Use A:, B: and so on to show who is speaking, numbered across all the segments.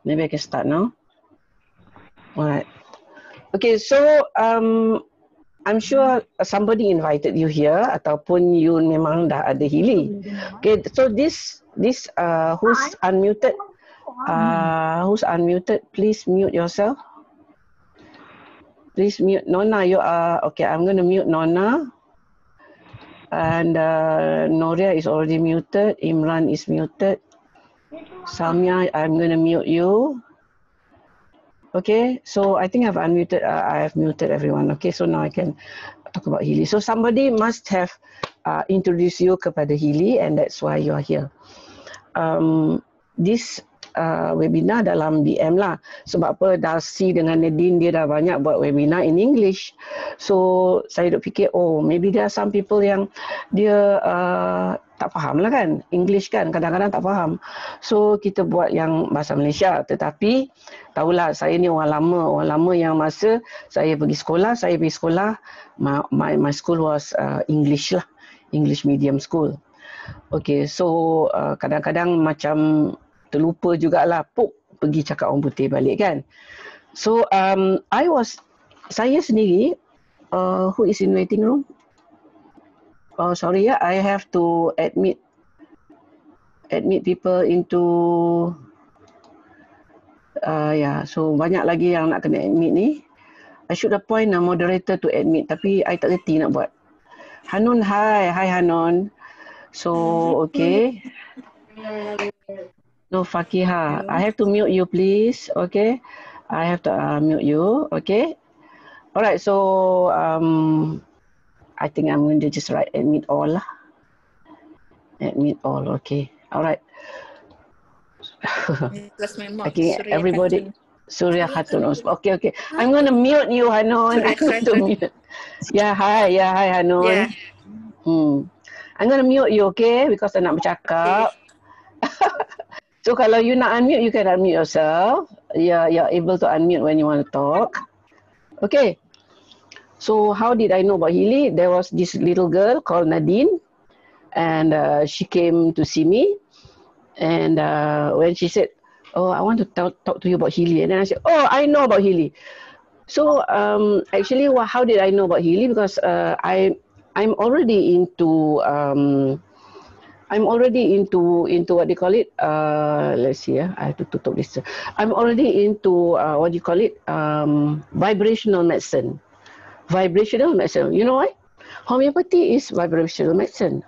A: Maybe I can start now. Alright. Okay, so I'm sure somebody invited you here ataupun you memang dah ada Healy. Okay, so this who's unmuted? Who's unmuted? Please mute yourself. Please mute Nona. You are okay. I'm going to mute Nona. And Noria is already muted. Imran is muted. Samia, I'm going to mute you. Okay, so I think I've unmuted. I have muted everyone. Okay, so now I can talk about Healy. So somebody must have introduced you kepada Healy, and that's why you are here. This webinar dalam BM lah. Sebab apa, Darcy dengan Nadine dia dah banyak buat webinar in English. So saya duk fikir, oh maybe there are some people yang dia tak faham lah kan, English kan, kadang-kadang tak faham. So kita buat yang bahasa Malaysia. Tetapi tahulah saya ni orang lama yang masa saya pergi sekolah, my school was English lah, English medium school. Okay, so kadang-kadang macam terlupa jugalah, pergi cakap orang putih balik kan. So saya sendiri, who is in waiting room? Oh sorry ya, I have to admit people into so banyak lagi yang nak kena admit ni. I should appoint a moderator to admit, tapi I tak reti nak buat. Hanun, hi Hanun. So okay. No, Fakiha, I have to mute you please. Okay, I have to mute you. Okay. Alright, so I think I'm going to just write admit all lah. Admit all, okay. Alright. Okay, everybody. Surya Khatun. Okay. I'm going to mute you, Hanun. I'm going to mute. Yeah, hi Hanun. Yeah. I'm going to mute you, okay? Because I nak bercakap. So kalau you nak unmute, you can unmute yourself. You're able to unmute when you want to talk. Okay. So how did I know about Healy? There was this little girl called Nadine, and she came to see me. And when she said, "Oh, I want to talk to you about Healy," and then I said, "Oh, I know about Healy." So actually, how did I know about Healy? Because I'm already into what do you call it? Let's see. I have to tutup this. I'm already into what do you call it? Vibrational medicine. Vibrational medicine. You know why? Homeopathy is vibrational medicine.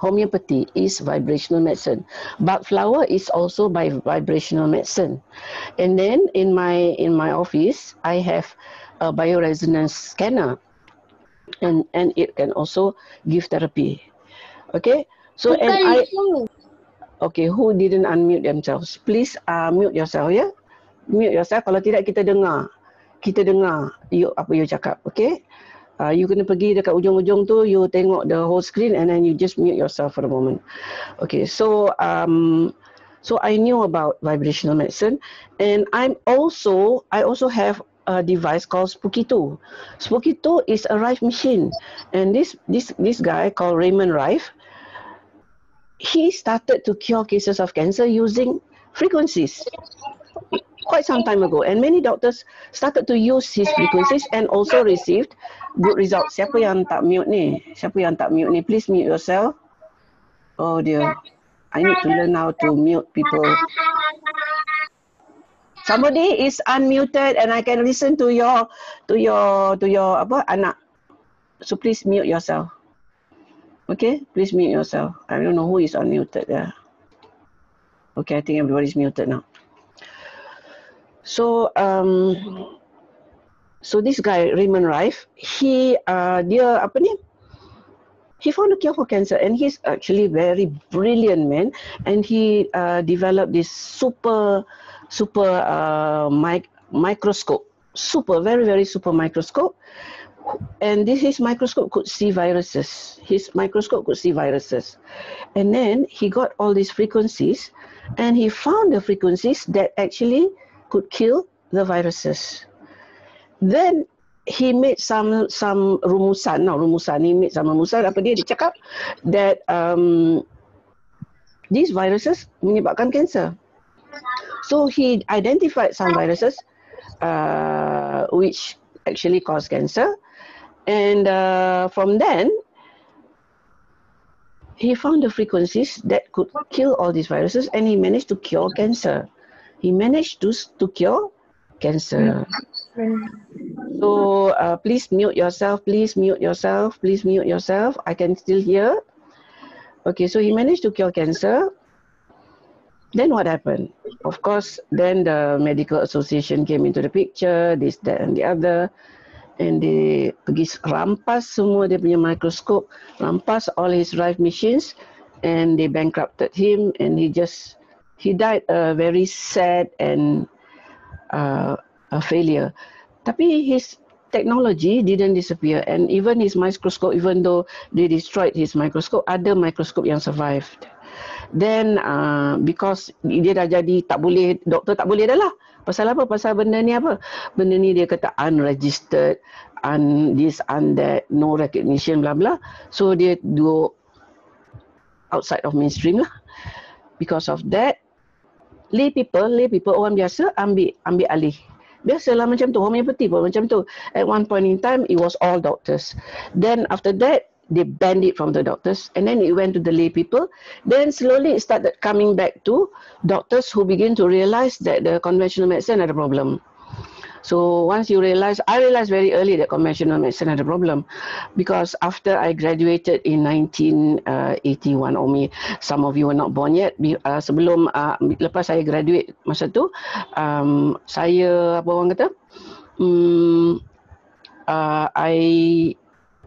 A: Bach flower is also vibrational medicine. And then in my office, I have a bioresonance scanner, and it can also give therapy. Okay. So okay, who didn't unmute themselves? Please mute yourself, ya. Mute yourself. Kalau tidak kita dengar you apa you cakap, okay? You kena pergi dekat ujung-ujung tu, you tengok the whole screen and then you just mute yourself for a moment. Okay, so I knew about vibrational medicine, and I also have a device called Spooky 2. Spooky 2 is a Rife machine, and this guy called Raymond Rife, he started to cure cases of cancer using frequencies quite some time ago, and many doctors started to use his frequencies and also received good results. Siapa yang tak mute ni? Please mute yourself. Oh dear, I need to learn how to mute people. Somebody is unmuted and I can listen to your apa anak. So please mute yourself. Okay, please mute yourself. I don't know who is unmuted there. Okay, I think everybody's muted now. So this guy Raymond Rife, he he found a cure for cancer, and he's actually very brilliant man, and he developed this super microscope, very super microscope. And his microscope could see viruses. And then he got all these frequencies, and he found the frequencies that actually could kill the viruses. Then he made some rumusan. He made some rumusan. Apa dia cakap that these viruses menyebabkan cancer. So he identified some viruses which actually cause cancer, and from then he found the frequencies that could kill all these viruses, and he managed to cure cancer. He managed to cure cancer. So please mute yourself, please mute yourself, please mute yourself. I can still hear. Okay, so he managed to cure cancer. Then what happened? Of course, then the medical association came into the picture, this, that and the other. And they pergi rampas semua dia punya microscope, rampas all his drive machines, and they bankrupted him, and he died a very sad and a failure. Tapi his technology didn't disappear, and even his microscope, even though they destroyed his microscope, ada microscope yang survived. Then because dia dah jadi tak boleh, doktor tak boleh dah lah. Pasal apa? Pasal benda ni apa? Benda ni dia kata unregistered, this, that, no recognition, bla bla. So dia go outside of mainstream lah. Because of that, lay people orang biasa ambil alih. Biasalah macam tu, homeopathy pun macam tu. At one point in time, it was all doctors. Then after that, they banned it from the doctors, and then it went to the lay people. Then slowly it started coming back to doctors who begin to realize that the conventional medicine had a problem. So once you realize, I realized very early that conventional medicine had a problem, because after I graduated in 1981, some of you were not born yet. Sebelum lepas saya graduate masa tu, saya apa orang kata, I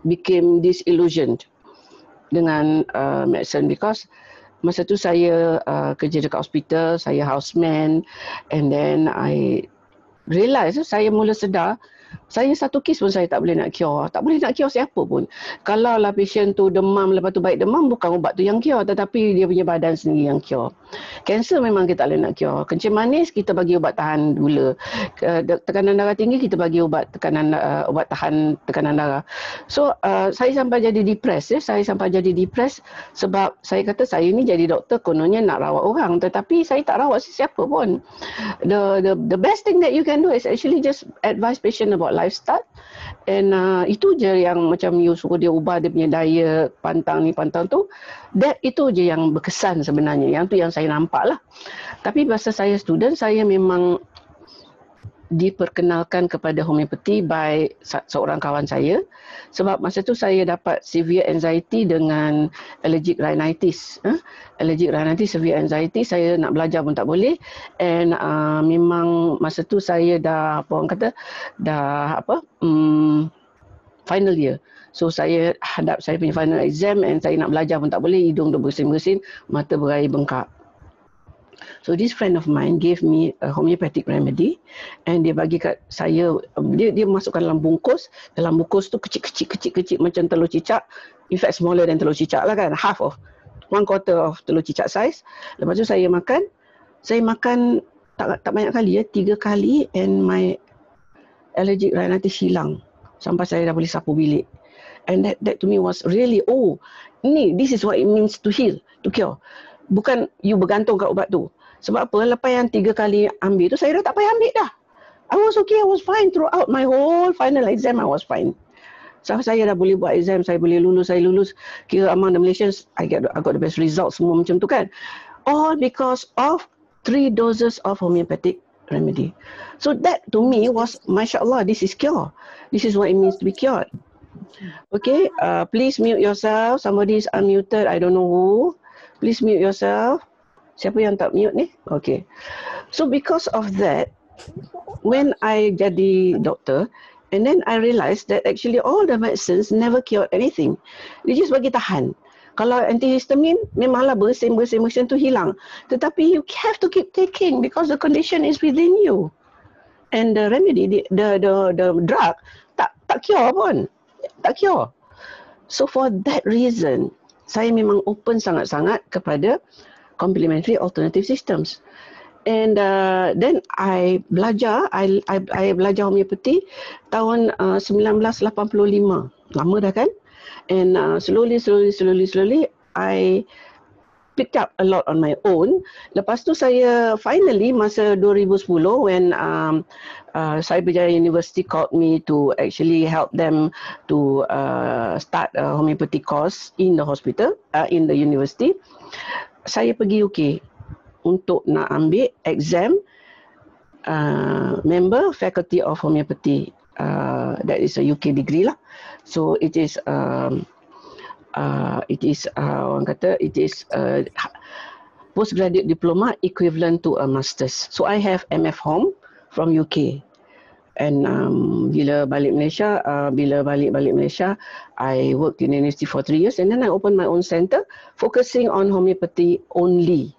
A: became disillusioned dengan medicine, because masa tu saya kerja dekat hospital, saya houseman, and then I realize, saya mula sedar, saya satu kes pun saya tak boleh nak cure. Tak boleh nak cure siapa pun. Kalau lah patient tu demam, lepas tu baik demam, bukan ubat tu yang cure, tetapi dia punya badan sendiri yang cure. Kanser memang kita tak boleh nak cure. Kencing manis, kita bagi ubat tahan gula. Tekanan darah tinggi, kita bagi ubat tahan tekanan darah. So saya sampai jadi depressed. Saya sampai jadi depressed sebab saya kata saya ni jadi doktor kononnya nak rawat orang, tetapi saya tak rawat sesiapa pun. The best thing that you can do is actually just advise patient about lifestyle, and itu je yang macam you suruh dia ubah dia punya diet, pantang ni pantang tu, that itu je yang berkesan sebenarnya, yang tu yang saya nampak lah. Tapi masa saya student, saya memang diperkenalkan kepada homeopathy by seorang kawan saya, sebab masa tu saya dapat severe anxiety dengan allergic rhinitis. Allergic rhinitis, severe anxiety, saya nak belajar pun tak boleh, and memang masa tu saya dah apa orang kata, dah final year. So saya hadap saya punya final exam, and saya nak belajar pun tak boleh, hidung tu bersin-bersin, mata berair bengkak. So this friend of mine gave me a homeopathic remedy, and dia bagi kat saya, dia masukkan dalam bungkus tu kecil macam telur cicak, in fact smaller than telur cicak lah kan, one quarter of telur cicak size. Lepas tu saya makan tak banyak kali 3 kali, and my allergic rhinitis hilang sampai saya dah boleh sapu bilik. And that to me was really, this is what it means to heal, to cure. Bukan you bergantung kat ubat tu. Sebab apa? Lepas yang 3 kali ambil tu, saya dah tak payah ambil dah. I was okay, I was fine throughout my whole final exam, I was fine. So saya dah boleh buat exam, saya boleh lulus, kira among the Malaysians, I got the best results semua macam tu kan. All because of 3 doses of homeopathic remedy. So that to me was, Masya Allah, this is cure. This is what it means to be cured. Okay, please mute yourself. Somebody is unmuted, I don't know who. Please mute yourself. Siapa yang tak mute ni? Okay. So because of that, when I jadi doktor, and then I realised that actually all the medicines never cured anything. Dia just bagi tahan. Kalau antihistamine, memanglah bersin tu hilang. Tetapi you have to keep taking because the condition is within you. And the remedy, the drug, tak cure pun. Tak cure. So for that reason, saya memang open sangat-sangat kepada complementary alternative systems. And then I belajar homeopathy tahun 1985. Lama dah kan? And slowly I picked up a lot on my own. Lepas tu saya finally masa 2010 when Cyberjaya University called me to actually help them to start a homeopathy course in the hospital, in the university. Saya pergi UK untuk nak ambil exam member faculty of homeopathy. That is a UK degree lah. So it is orang kata it is postgraduate diploma equivalent to a master's. So I have MF Hom from UK. And bila balik Malaysia, I worked in university for 3 years, and then I opened my own center focusing on homeopathy only.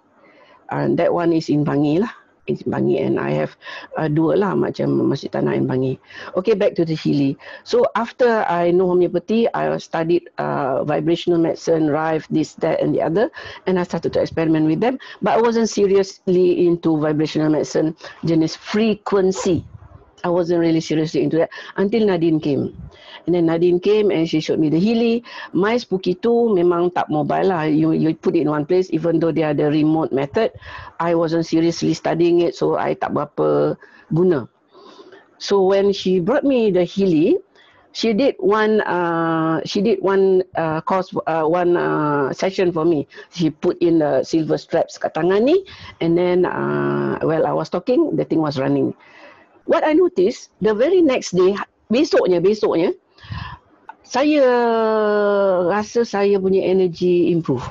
A: And that one is in Bangi lah. In Bangi, and I have dua lah macam Masjid Tanah in Bangi. Okay, back to the Healy. So after I know homeopathy, I studied vibrational medicine, Rife, this, that and the other, and I started to experiment with them. But I wasn't seriously into vibrational medicine, jenis frequency. I wasn't really seriously into that until Nadine came. And then Nadine came and she showed me the Healy. My Spooky 2 memang tak mobile lah. You put it in one place, even though they are the remote method. I wasn't seriously studying it, so I tak berapa guna. So when she brought me the Healy, she did one course, one session for me. She put in the silver straps kat tangan ni, and then while I was talking, the thing was running. What I noticed, the very next day, besoknya, saya rasa saya punya energy improve.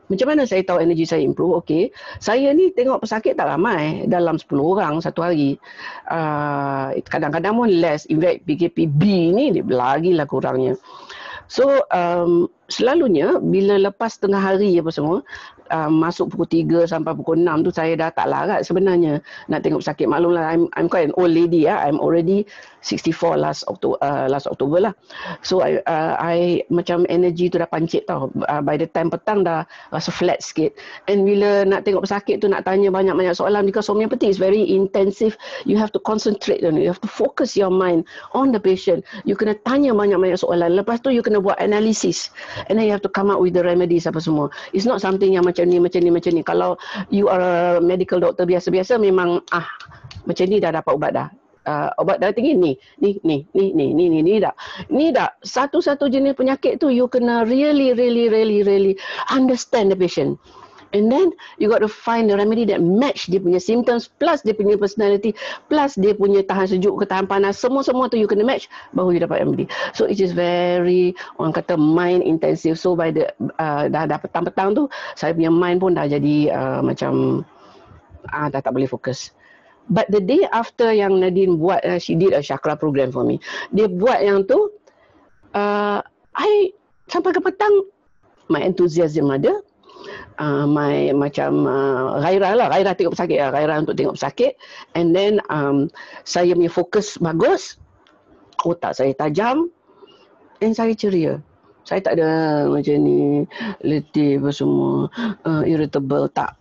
A: Macam mana saya tahu energy saya improve? Okay, saya ni tengok pesakit tak ramai, dalam 10 orang satu hari. Kadang-kadang pun less. In fact, PKPB ni lagi lah kurangnya. So, selalunya bila lepas tengah hari apa semua, masuk pukul 3 sampai pukul 6 tu saya dah tak larat sebenarnya nak tengok pesakit. Maklumlah, I'm quite an old lady ya. I'm already 64 last October lah. So I macam energy tu dah pancit tau. By the time petang dah rasa flat sikit. And bila nak tengok pesakit tu nak tanya banyak-banyak soalan, because homeopathy is very intensive. You have to concentrate on it. You have to focus your mind on the patient. You kena tanya banyak-banyak soalan. Lepas tu you kena buat analisis. And then you have to come up with the remedies apa semua. It's not something yang macam ni. Kalau you are a medical doctor biasa-biasa, memang macam ni dah dapat ubat dah. Ubat darah tinggi ni dah. Ni dah satu-satu jenis penyakit tu you kena really understand the patient. And then you got to find the remedy that match dia punya symptoms, plus dia punya personality, plus dia punya tahan sejuk ke tahan panas, semua tu you kena match, baru you dapat remedy. So it is very, orang kata, mind intensive. So by the dah petang-petang tu, saya punya mind pun dah jadi macam dah tak boleh fokus. But the day after yang Nadine buat, she did a chakra program for me. Dia buat yang tu, I sampai ke petang, my enthusiasm ada. Macam Ghairah tengok pesakit, Ghairah untuk tengok pesakit, and then saya punya fokus bagus, otak saya tajam, and saya ceria. Saya tak ada macam ni letih apa semua, irritable, tak.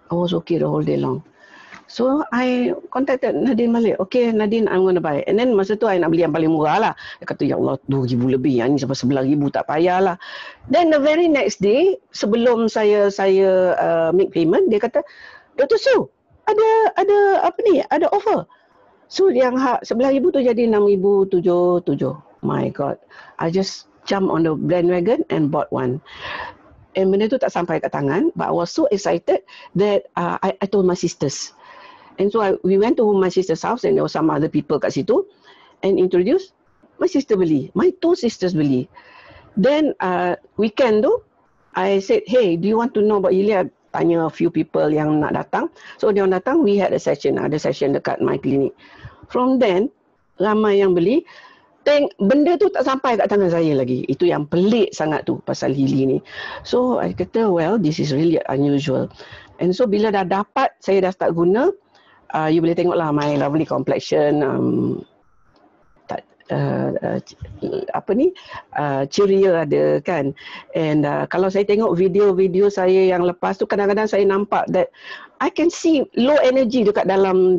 A: I was okay the whole day long. So I contacted Nadine balik. Okay Nadine, I'm going to buy. And then masa tu I nak beli yang paling murah lah. Dia kata, ya Allah, 2,000 lebih. Yang ni sampai 11,000, tak payahlah. Then the very next day, sebelum saya make payment, dia kata, Dr. Su, ada apa ni? Ada offer. So yang 11,000 tu jadi 6,077. My God. I just jump on the bandwagon and bought one. And benda tu tak sampai kat tangan, but I was so excited that I told my sisters. And so we went to my sister's house, and there were some other people kat situ, and introduced. My sister beli, my 2 sisters beli. Then weekend tu, I said, hey, do you want to know about Healy? Tanya a few people yang nak datang. So dia orang datang, we had a session. Ada session dekat my clinic. From then, ramai yang beli. Benda tu tak sampai kat tangan saya lagi. Itu yang pelik sangat tu pasal Healy ni. So I kata, well, this is really unusual. And so bila dah dapat, saya dah start guna, you boleh tengoklah my lovely complexion. apa ni, ceria ada kan. And kalau saya tengok video-video saya yang lepas tu, kadang-kadang saya nampak that I can see low energy dekat dalam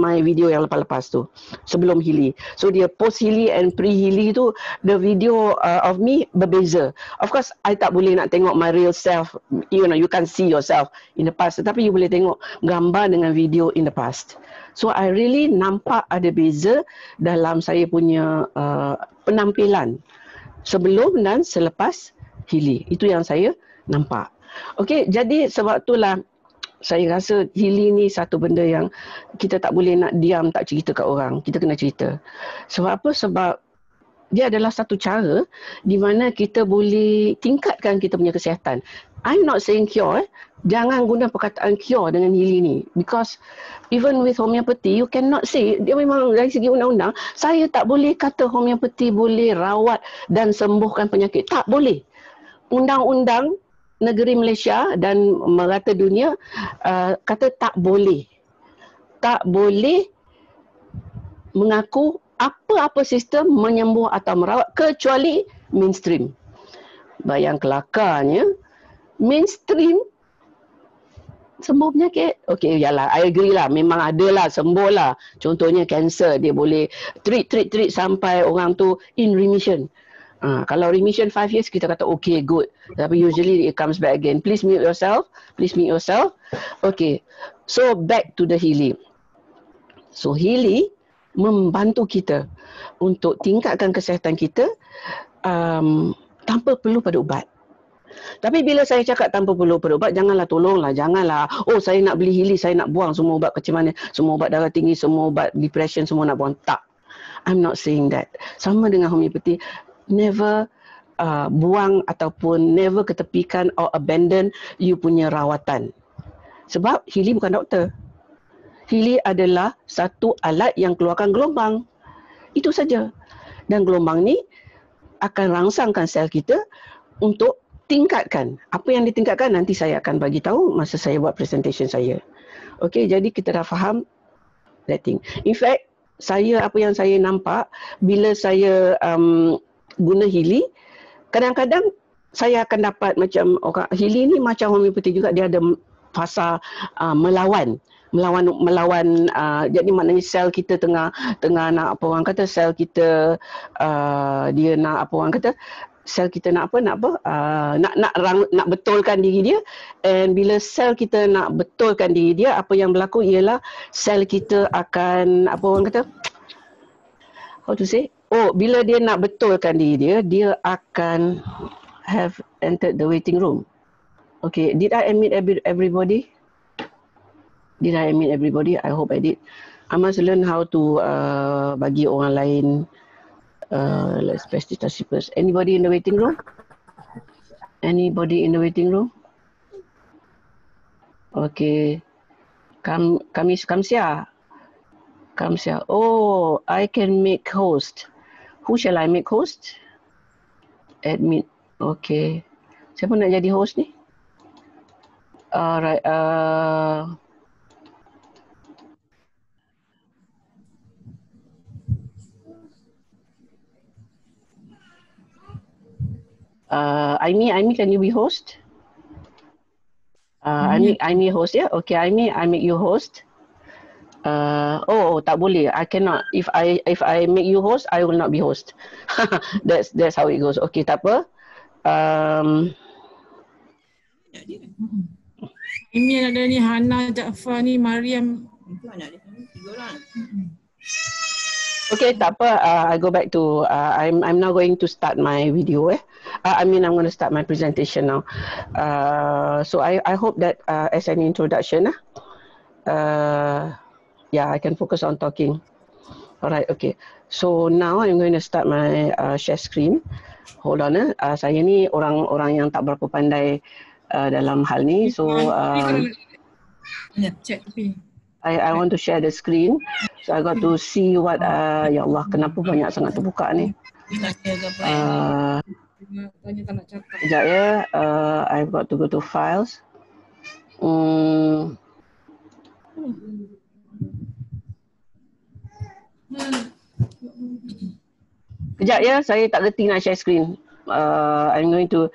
A: my video yang lepas-lepas tu sebelum Healy. So dia post Healy and pre Healy tu, the video of me berbeza. Of course I tak boleh nak tengok my real self, you know, you can't see yourself in the past, tetapi you boleh tengok gambar dengan video in the past. So I really nampak ada beza dalam saya punya penampilan sebelum dan selepas Healy. Itu yang saya nampak. Okey, jadi sebab itulah saya rasa Healy ni satu benda yang kita tak boleh nak diam tak cerita kat orang. Kita kena cerita. Sebab apa? Sebab dia adalah satu cara di mana kita boleh tingkatkan kita punya kesihatan. I'm not saying cure. Jangan guna perkataan cure dengan Healy ni. Because even with homeopathy, you cannot say, dia memang dari segi undang-undang, saya tak boleh kata homeopathy boleh rawat dan sembuhkan penyakit. Tak boleh. Undang-undang negeri Malaysia dan merata dunia kata tak boleh. Tak boleh mengaku apa-apa sistem menyembuh atau merawat kecuali mainstream. Bayang kelakarnya, mainstream sembuh penyakit. Okey, yalah, I agree lah. Memang ada lah, sembuh lah. Contohnya kanser, dia boleh treat sampai orang tu in remission. Kalau remission 5 years, kita kata okay, good. Tapi usually it comes back again. Please mute yourself. Okay, so back to the Healy. So Healy membantu kita untuk tingkatkan kesihatan kita tanpa perlu pada ubat. Tapi bila saya cakap tanpa perlu berubat, janganlah, oh saya nak beli Healy, saya nak buang semua ubat kecil mana, semua ubat darah tinggi, semua ubat depression, semua nak buang. Tak. I'm not saying that. Sama dengan homeopathy, never buang ataupun never ketepikan or abandon you punya rawatan. Sebab Healy bukan doktor. Healy adalah satu alat yang keluarkan gelombang. Itu saja. Dan gelombang ni akan rangsangkan sel kita untuk tingkatkan. Apa yang ditingkatkan nanti saya akan bagi tahu masa saya buat presentation saya. Okey, jadi kita dah faham that thing. In fact, apa yang saya nampak bila saya guna Healy, kadang-kadang saya akan dapat macam Healy ni macam homeopathy juga, dia ada fasa melawan, jadi maknanya sel kita tengah nak apa orang kata, sel kita dia nak apa orang kata, sel kita nak betulkan diri dia. And bila sel kita nak betulkan diri dia, apa yang berlaku ialah sel kita akan apa orang kata, how to say, bila dia nak betulkan diri dia, dia akan have entered the waiting room. Okay, did I admit everybody? Did I admit everybody? I hope I did. I must learn how to bagi orang lain let's specify first. Anybody in the waiting room? Anybody in the waiting room? Okay. Kamsia. Oh, I can make host. Who shall I make host? Admit. Okay. Siapa nak jadi host ni? Alright. Aimi, can you be host? Aimi host ya? Okay, Aimi, I make you host. Tak boleh. I cannot. If I make you host, I will not be host. That's how it goes. Okay, tak apa.
B: Ini ada ni Hana, Jaafar ni, Mariam.
C: Itu anak dia 3 orang.
A: Okay, tak apa. I go back to I'm now going to start my video. I'm going to start my presentation now. So I hope that as an introduction, yeah, I can focus on talking. Alright, okay. So now I'm going to start my share screen. Hold on. Saya ni orang yang tak berapa pandai dalam hal ni. So I want to share the screen. So I got to see what ya Allah, kenapa banyak sangat terbuka ni. Sekejap ya. I've got to go to files. Kejap ya, saya tak reti nak share screen. I'm going to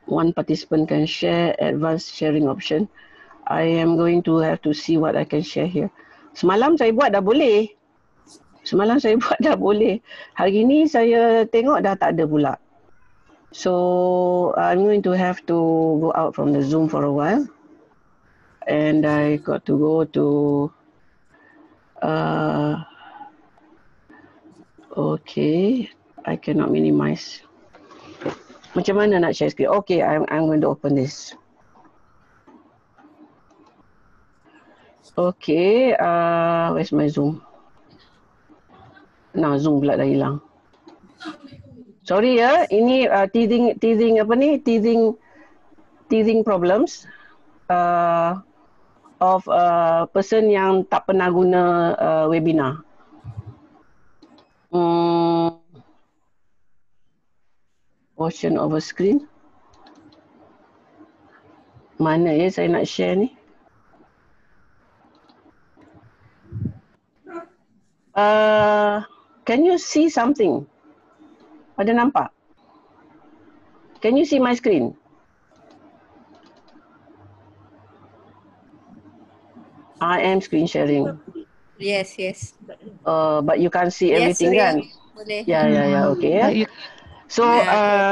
A: one participant can share advanced sharing option. I am going to have to see what I can share here. Semalam saya buat dah boleh. Hari ni saya tengok dah tak ada pula. So I'm going to have to go out from the Zoom for a while. And I got to go to okay, I cannot minimize. Macam mana nak share screen? Okay, I'm going to open this. Okay, where's my Zoom? Nah, Zoom pula dah hilang. Sorry ya, ini teething apa ni? Teething problems of person yang tak pernah guna webinar. Portion over screen. Mana ya saya nak share ni? Can you see something? Ada nampak? Can you see my screen? I am screen sharing.
C: Yes.
A: But you can't see everything kan?
C: Boleh.
A: Ya, okay. So,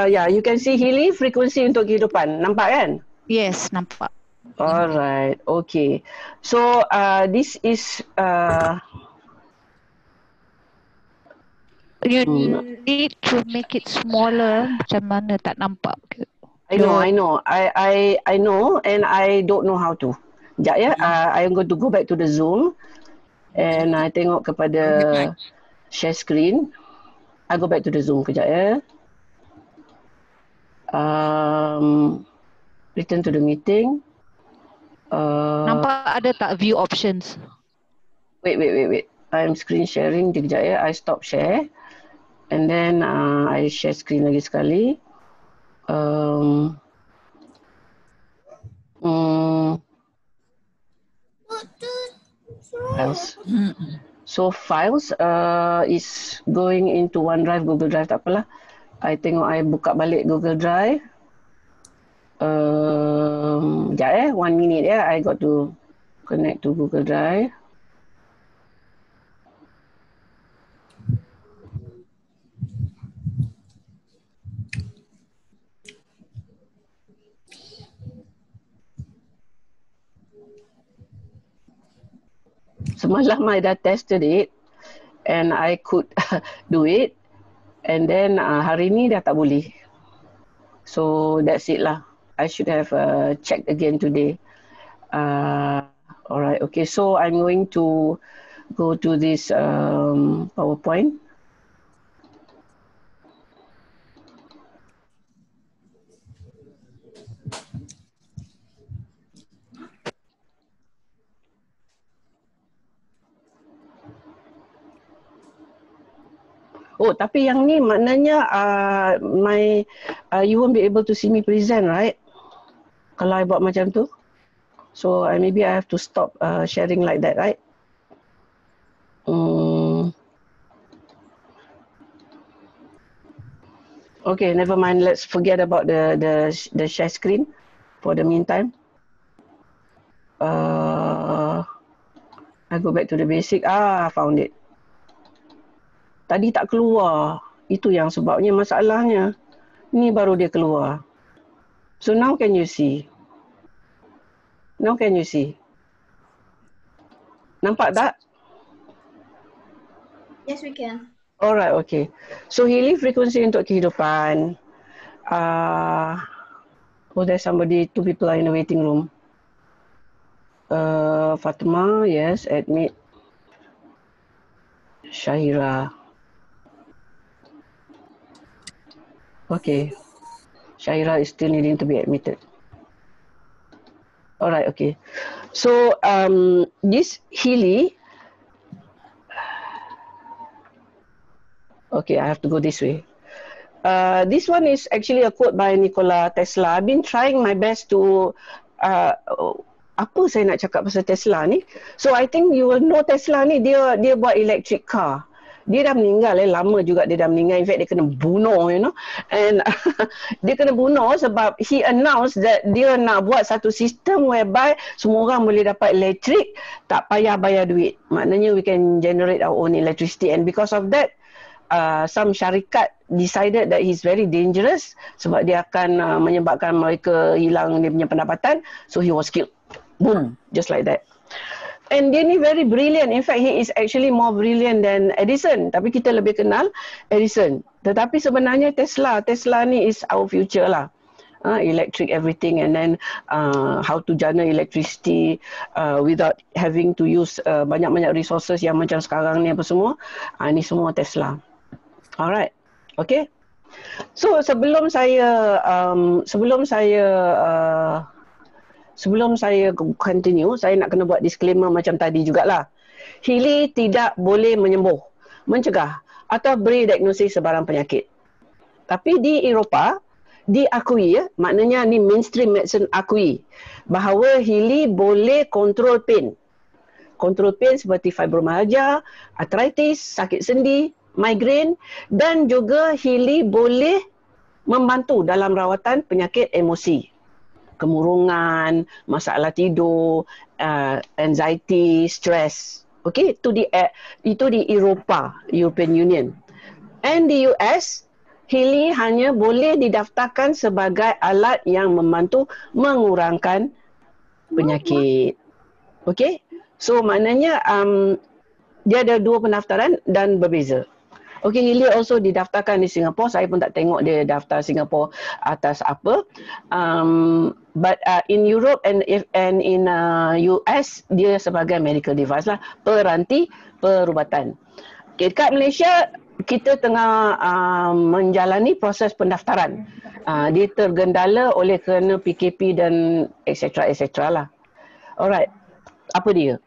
A: you can see Healy frekuensi untuk kehidupan. Nampak kan?
D: Yes, nampak.
A: Alright, okay. So, this is
D: you need to make it smaller. Macam mana tak nampak?
A: I know, and I don't know how to. Sekejap ya, I am going to go back to the Zoom and I tengok kepada share screen. I go back to the Zoom kejap ya. Return to the meeting.
D: Nampak ada tak view options?
A: Wait. I'm screen sharing. Sekejap ya, I stop share. And then I share screen lagi sekali. Files. So files is going into OneDrive, Google Drive, tak apalah. I tengok I buka balik Google Drive. Sekejap 1 minute ya. I got to connect to Google Drive. Semalam I dah tested it and I could do it, and then hari ni dah tak boleh. So that's it lah. I should have checked again today. Alright, okay. So I'm going to go to this PowerPoint. Oh, tapi yang ni maknanya you won't be able to see me present, right? Kalau I buat macam tu. So maybe I have to stop sharing like that, right? Okay, never mind. Let's forget about the share screen for the meantime. I go back to the basic. I found it. Tadi tak keluar. Itu yang sebabnya masalahnya. Ni baru dia keluar. So now can you see? Now can you see? Nampak tak?
C: Yes, we can.
A: Alright, okay. So Healy frekuensi untuk kehidupan. There's somebody, 2 people are in the waiting room. Fatima, yes, admit. Syahira. Okay. Syahira is still needing to be admitted. Alright, okay. So this Healy. Okay, I have to go this way. This one is actually a quote by Nikola Tesla. I've been trying my best to apa saya nak cakap pasal Tesla ni? So I think you will know Tesla ni dia buat electric car. Dia dah meninggal, lama juga dia dah meninggal. In fact, dia kena bunuh, you know. And dia kena bunuh sebab he announced that dia nak buat satu sistem whereby semua orang boleh dapat elektrik, tak payah bayar duit. Maknanya we can generate our own electricity. And because of that, some syarikat decided that he's very dangerous sebab dia akan menyebabkan mereka hilang dia punya pendapatan. So he was killed. Boom. Just like that. And dia ni very brilliant. In fact, he is actually more brilliant than Edison. Tapi kita lebih kenal Edison. Tetapi sebenarnya Tesla ni is our future lah. Electric everything, and then how to jana electricity without having to use banyak-banyak resources yang macam sekarang ni apa semua. Ni semua Tesla. Alright. Okay. So sebelum saya continue, saya nak kena buat disclaimer macam tadi jugalah. Healy tidak boleh menyembuh, mencegah atau beri diagnosis sebarang penyakit. Tapi di Eropah, diakui, maknanya ni mainstream medicine akui bahawa Healy boleh kontrol pain. Kontrol pain seperti fibromyalgia, arthritis, sakit sendi, migraine, dan juga Healy boleh membantu dalam rawatan penyakit emosi. Kemurungan, masalah tidur, anxiety, stress. Okey, itu di Eropah, European Union. And di US, Healy hanya boleh didaftarkan sebagai alat yang membantu mengurangkan penyakit. Okey? So maknanya dia ada 2 pendaftaran dan berbeza. Okay, Healy also didaftarkan di Singapura. Saya pun tak tengok dia daftar Singapura atas apa. But in Europe and in US, dia sebagai medical device lah. Peranti perubatan. Okay, dekat Malaysia, kita tengah menjalani proses pendaftaran. Dia tergendala oleh kerana PKP dan etc. lah. Alright, apa dia?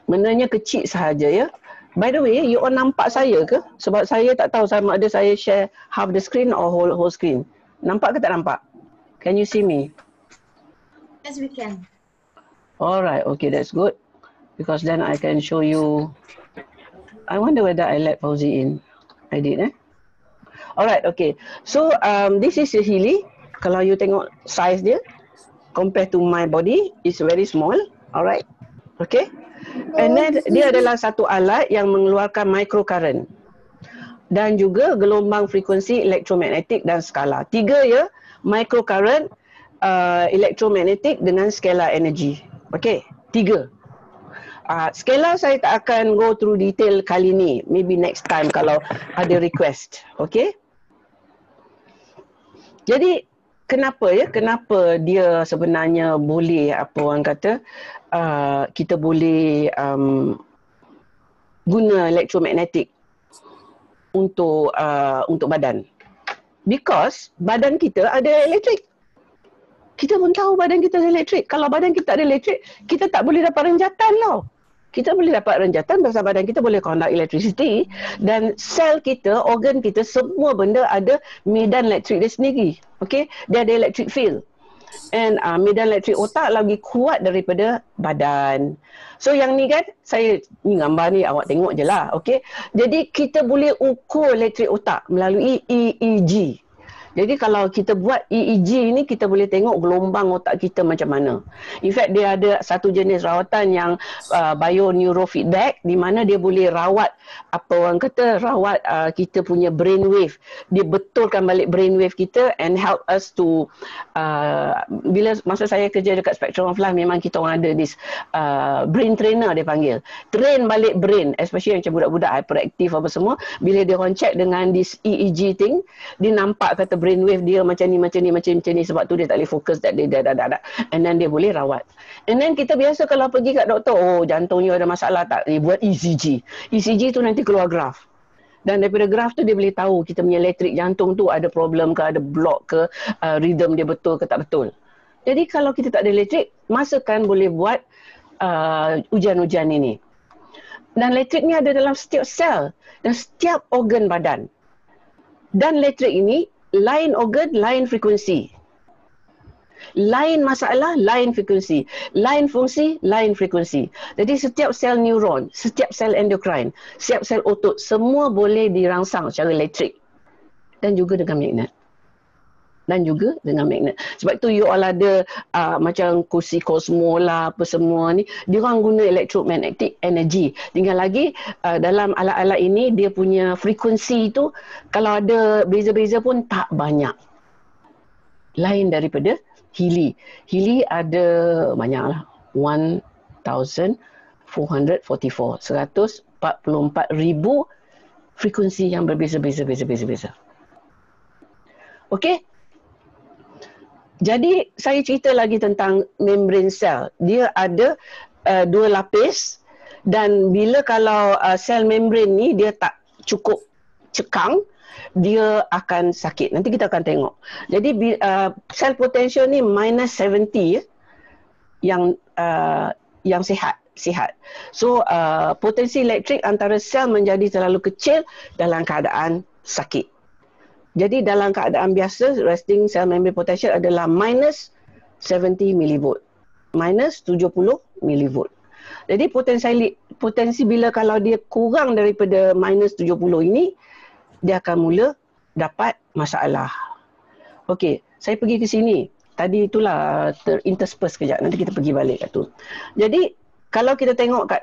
A: Benarnya kecil sahaja ya. By the way, you all nampak saya ke? Sebab saya tak tahu sama ada saya share half the screen or whole screen. Nampak ke tak nampak? Can you see me?
C: Yes, we can.
A: Alright, okay, that's good. Because then I can show you. I wonder whether I let Fauzi in. I did, Alright, okay. So, this is a Healy. Kalau you tengok size dia, compared to my body, it's very small. Alright, okay. And then dia adalah satu alat yang mengeluarkan microcurrent dan juga gelombang frekuensi elektromagnetik dan skala. 3 ya, microcurrent, elektromagnetik dengan scalar energy. Okey, 3. Skala saya tak akan go through detail kali ni. Maybe next time kalau ada request. Okey. Jadi kenapa dia sebenarnya boleh, apa orang kata, kita boleh guna elektromagnetik untuk badan. Because badan kita ada elektrik. Kita pun tahu badan kita ada elektrik. Kalau badan kita ada elektrik, kita tak boleh dapat renjatan tau. Kita boleh dapat renjatan pasal badan kita boleh conduct electricity, dan sel kita, organ kita, semua benda ada medan elektrik dia sendiri. Okay? Dia ada electric field. And medan elektrik otak lagi kuat daripada badan. So yang ni kan, ni gambar ni awak tengok je lah. Okay? Jadi kita boleh ukur elektrik otak melalui EEG. Jadi kalau kita buat EEG ni, kita boleh tengok gelombang otak kita macam mana. In fact, dia ada satu jenis rawatan yang bio-neurofeedback, di mana dia boleh rawat, apa orang kata, rawat kita punya brainwave. Dia betulkan balik brainwave kita and help us to, bila masa saya kerja dekat Spectrum of Life, memang kita orang ada this brain trainer dia panggil. Train balik brain, especially macam budak-budak hyperactive apa semua. Bila dia orang check dengan this EEG thing, dia nampak kata brainwave dia macam ni sebab tu dia tak boleh fokus, and then dia boleh rawat. And then kita biasa kalau pergi kat doktor, oh jantungnya ada masalah tak, dia buat ECG. ECG tu nanti keluar graf. Dan daripada graf tu dia boleh tahu kita punya elektrik jantung tu ada problem ke, ada block ke, rhythm dia betul ke tak betul. Jadi kalau kita tak ada elektrik, masakan boleh buat ujian-ujian ini. Dan elektrik ni ada dalam setiap sel dan setiap organ badan. Dan elektrik ini lain organ, lain frekuensi. Lain masalah, lain frekuensi. Lain fungsi, lain frekuensi. Jadi setiap sel neuron, setiap sel endokrin, setiap sel otot, semua boleh dirangsang secara elektrik. Dan juga dengan magnet. Sebab tu you all ada macam kursi kosmo lah, apa semua ni, dia orang guna electromagnetic energy. Tinggal lagi dalam alat-alat ini dia punya frekuensi tu kalau ada beza-beza pun tak banyak. Lain daripada Healy. Healy ada banyaklah, 1444, 144,000 frekuensi yang berbeza-beza. Okey? Jadi saya cerita lagi tentang membrane sel. Dia ada dua lapis, dan bila kalau sel membrane ni dia tak cukup cekang, dia akan sakit. Nanti kita akan tengok. Jadi sel potential ni minus 70 yang sihat. So potensi elektrik antara sel menjadi terlalu kecil dalam keadaan sakit. Jadi dalam keadaan biasa, resting cell membrane potential adalah minus 70 mV. Minus 70 mV. Jadi potensi bila kalau dia kurang daripada minus 70 ini, dia akan mula dapat masalah. Okey, saya pergi ke sini. Tadi itulah terintersperse kejap. Nanti kita pergi balik kat tu. Jadi, kalau kita tengok kat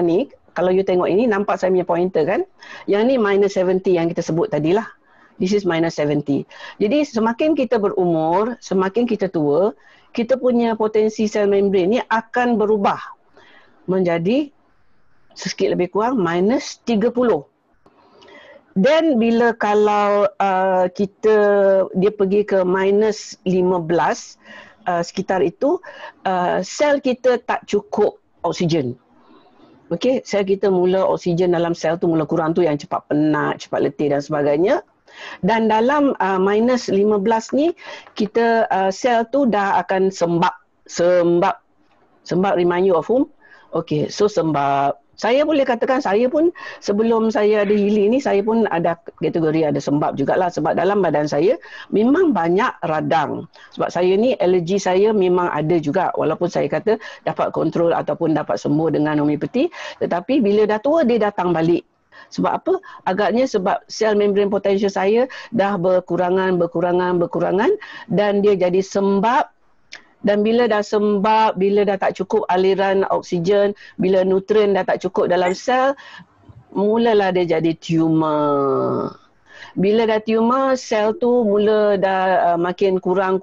A: ni, kalau you tengok ini, nampak saya punya pointer kan? Yang ni minus 70 yang kita sebut tadilah. This is minus 70. Jadi, semakin kita berumur, semakin kita tua, kita punya potensi sel membrane ni akan berubah menjadi sikit lebih kurang minus 30. Dan bila kalau dia pergi ke minus 15 sekitar itu, sel kita tak cukup oksigen. Okey, sel kita mula oksigen dalam sel tu mula kurang, tu yang cepat penat, cepat letih dan sebagainya. Dan dalam minus 15 ni, kita sel tu dah akan sembab. Sembab remind you of whom? Okey, so sembab. Saya boleh katakan saya pun sebelum saya ada Healy ni, saya pun ada kategori ada sembab jugalah, sebab dalam badan saya memang banyak radang. Sebab saya ni alergi saya memang ada juga, walaupun saya kata dapat kontrol ataupun dapat sembuh dengan homeopati, tetapi bila dah tua dia datang balik. Sebab apa? Agaknya sebab sel membrane potential saya dah berkurangan dan dia jadi sembab. Dan bila dah sembab, bila dah tak cukup aliran oksigen, bila nutrien dah tak cukup dalam sel, mulalah dia jadi tumor. Bila dah tumor, sel tu mula dah makin kurang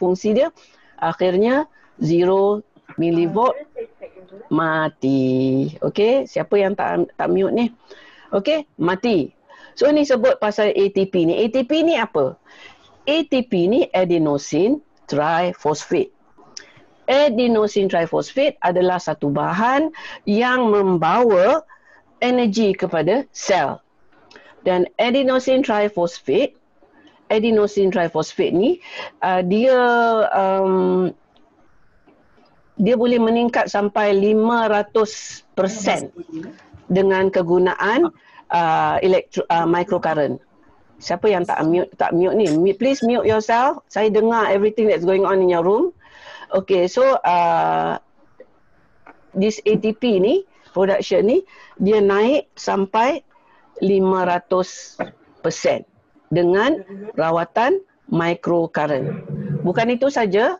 A: fungsi dia. Akhirnya 0 milivolt mati. Okey, siapa yang tak mute ni? Okey, mati. So ni sebut pasal ATP ni. ATP ni apa? ATP ni adenosine triphosphate. Adenosine triphosphate adalah satu bahan yang membawa energi kepada sel. Dan adenosine triphosphate ni dia boleh meningkat sampai 500% dengan kegunaan microcurrent. Siapa yang tak mute ni? Please mute yourself. Saya dengar everything that's going on in your room. Okay, so this ATP ni, production ni, dia naik sampai 500% dengan rawatan microcurrent. Bukan itu saja,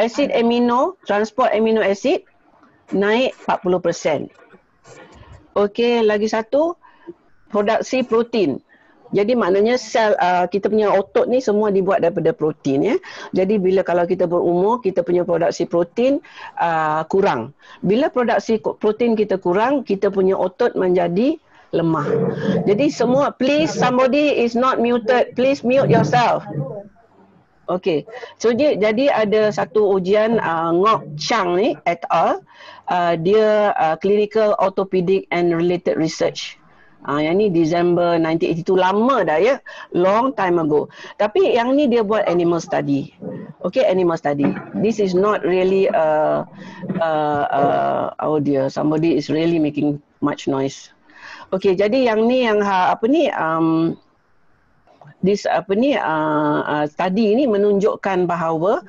A: asid amino, transport amino acid naik 40%. Okey, lagi satu, produksi protein. Jadi maknanya sel kita punya otot ni semua dibuat daripada protein ya. Jadi bila kalau kita berumur, kita punya produksi protein kurang. Bila produksi protein kita kurang, kita punya otot menjadi lemah. Jadi semua, please, somebody is not muted, please mute yourself. Okey. So jadi ada satu ujian Ngok Chang ni et al. Dia clinical orthopedic and related research. Yang ni December 1982, lama dah ya, long time ago. Tapi yang ni dia buat animal study. Okay, animal study. This is not really oh dear, somebody is really making much noise. Okay, jadi yang ni yang study ini menunjukkan bahawa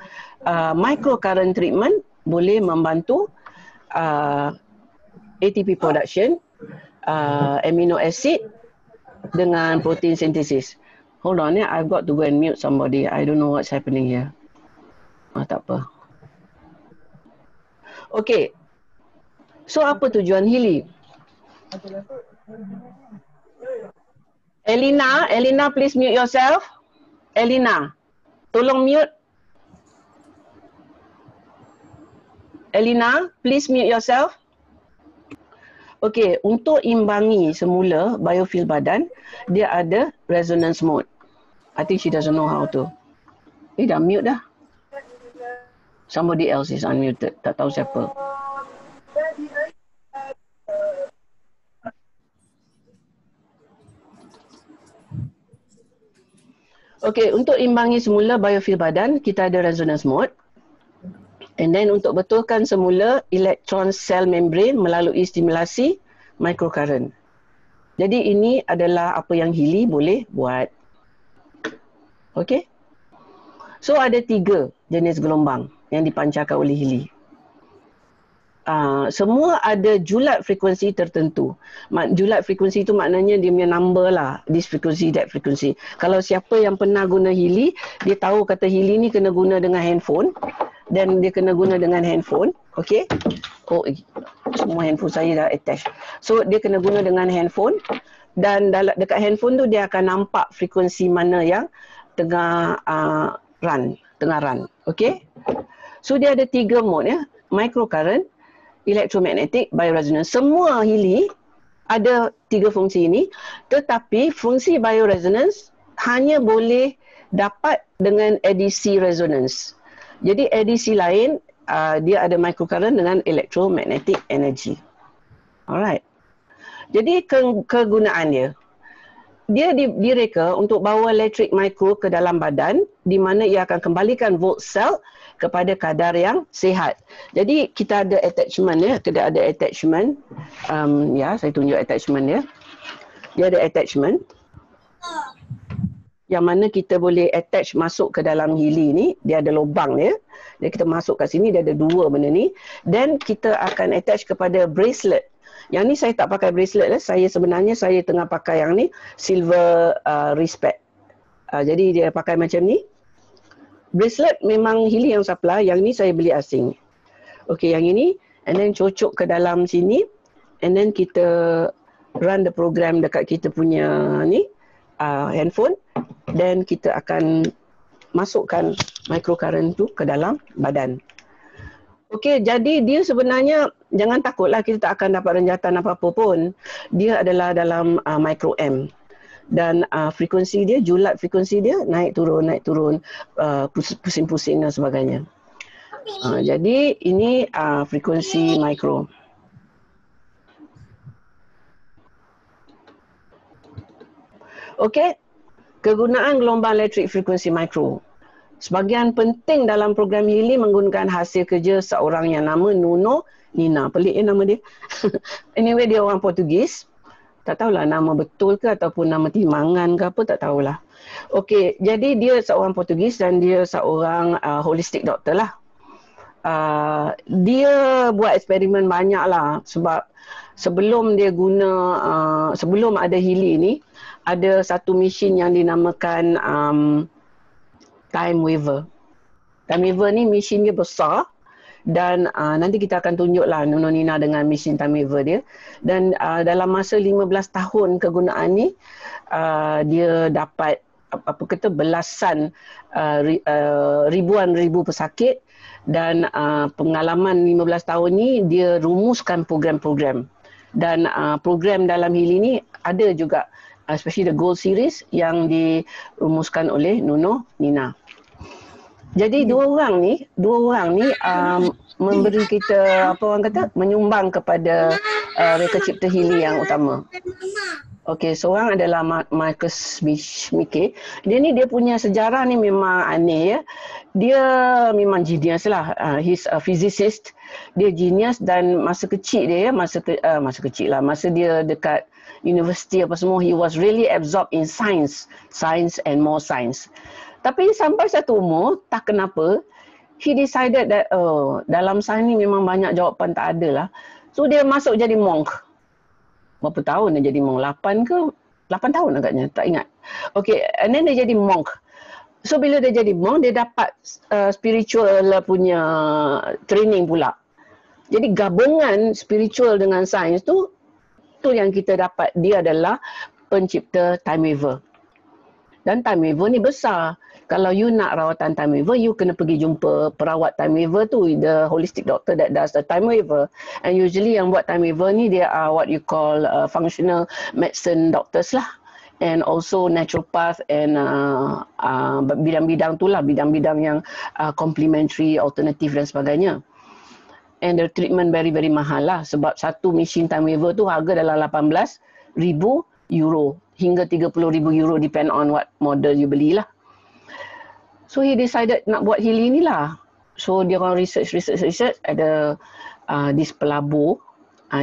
A: microcurrent treatment boleh membantu ATP production, amino acid dengan protein synthesis. Hold on, I've got to go and mute somebody. I don't know what's happening here. Tak apa. Okay. So apa tujuan Hili? Elina, please mute yourself. Elina, tolong mute. Elina, please mute yourself. Okey, untuk imbangi semula biofil badan, dia ada resonance mode. I think she doesn't know how to. Dah mute dah. Somebody else is unmuted. Tak tahu siapa. Okey, untuk imbangi semula biofil badan, kita ada resonance mode. And then untuk betulkan semula elektron sel membrane melalui stimulasi microcurrent. Jadi ini adalah apa yang Hili boleh buat. Okey. So ada 3 jenis gelombang yang dipancarkan oleh Hili. Semua ada julat frekuensi tertentu. Julat frekuensi itu maknanya dia punya number lah. This frequency, that frequency. Kalau siapa yang pernah guna Hili, dia tahu kata Hili ni kena guna dengan handphone. Dan dia kena guna dengan handphone. Okay. Oh, semua handphone saya dah attach. So dia kena guna dengan handphone. Dan dekat handphone tu dia akan nampak frekuensi mana yang tengah run. Okay. So dia ada 3 mode ya. Microcurrent, electromagnetic, bioresonance. Semua Hili ada 3 fungsi ini, tetapi fungsi bioresonance hanya boleh dapat dengan ADC resonance. Jadi ADC lain dia ada microcurrent dengan electromagnetic energy. Alright. Jadi kegunaan dia direka untuk bawa elektrik mikro ke dalam badan, di mana ia akan kembalikan volt sel kepada kadar yang sihat. Jadi kita ada attachment ya, kita ada attachment. Saya tunjuk attachment dia. Dia ada attachment yang mana kita boleh attach masuk ke dalam Hili ni. Dia ada lubang dia. Jadi kita masuk kat sini, dia ada 2 benda ni. Dan kita akan attach kepada bracelet. Yang ni saya tak pakai bracelet lah. Sebenarnya saya tengah pakai yang ni silver wristband. Jadi dia pakai macam ni. Bracelet memang Hili yang supply, yang ni saya beli asing. Okey, yang ini and then cocok ke dalam sini and then kita run the program dekat kita punya ni handphone, dan kita akan masukkan microcurrent tu ke dalam badan. Okey, jadi dia sebenarnya jangan takutlah kita tak akan dapat renjatan apa-apa pun. Dia adalah dalam microamp. Dan frekuensi dia, julat frekuensi dia naik turun, pusing-pusing dan sebagainya. Jadi ini frekuensi mikro. Okey, kegunaan gelombang elektrik frekuensi mikro. Sebahagian penting dalam program Hili menggunakan hasil kerja seorang yang nama Nuno Nina. Pelik nama dia. Anyway, dia orang Portugis. Tak tahulah nama betul ke ataupun nama timangan ke apa, tak tahulah. Okey, jadi dia seorang Portugis dan dia seorang holistic doctor lah. Dia buat eksperimen banyak lah, sebab sebelum dia guna, sebelum ada Hili ni, ada satu mesin yang dinamakan Time Waver. Time Waver ni mesin dia besar. Dan nanti kita akan tunjuklah Nuno Nina dengan mesin Time Waver dia. Dan dalam masa 15 tahun kegunaan ni, dia dapat belasan ribuan pesakit. Dan pengalaman 15 tahun ni dia rumuskan program-program. Dan program dalam Hili ni ada juga, especially the Gold Series yang dirumuskan oleh Nuno Nina. Jadi dua orang ni memberi kita, apa orang kata, menyumbang kepada reka cipta Hili yang utama. Okey, seorang adalah Marcus Mickey. Dia punya sejarah ni memang aneh ya. Dia memang genius lah. He's a physicist. Dia genius dan masa kecil dia ya, masa kecil lah, masa dia dekat universiti apa semua, he was really absorbed in science and more science. Tapi sampai satu umur, tak kenapa, he decided that dalam sains ni memang banyak jawapan tak ada lah. So dia masuk jadi monk. Berapa tahun dia jadi monk? 8 ke? 8 tahun agaknya, tak ingat. Okay, and then dia jadi monk. So bila dia jadi monk, dia dapat spiritual punya training pula. Jadi gabungan spiritual dengan sains tu yang kita dapat. Dia adalah pencipta time waver. Dan time waver ni besar. Kalau you nak rawatan time waver, you kena pergi jumpa perawat time waver tu, the holistic doctor that does the time waver. And usually yang buat time waver ni, they are what you call functional medicine doctors lah. And also naturopath and bidang-bidang tu lah, bidang-bidang yang complementary, alternative dan sebagainya. And the treatment very mahal lah, sebab satu mesin time waver tu harga dalam 18,000 euro hingga 30,000 euro, depend on what model you belilah. So he decided nak buat healing ni lah. So dia orang research, ada this pelabur,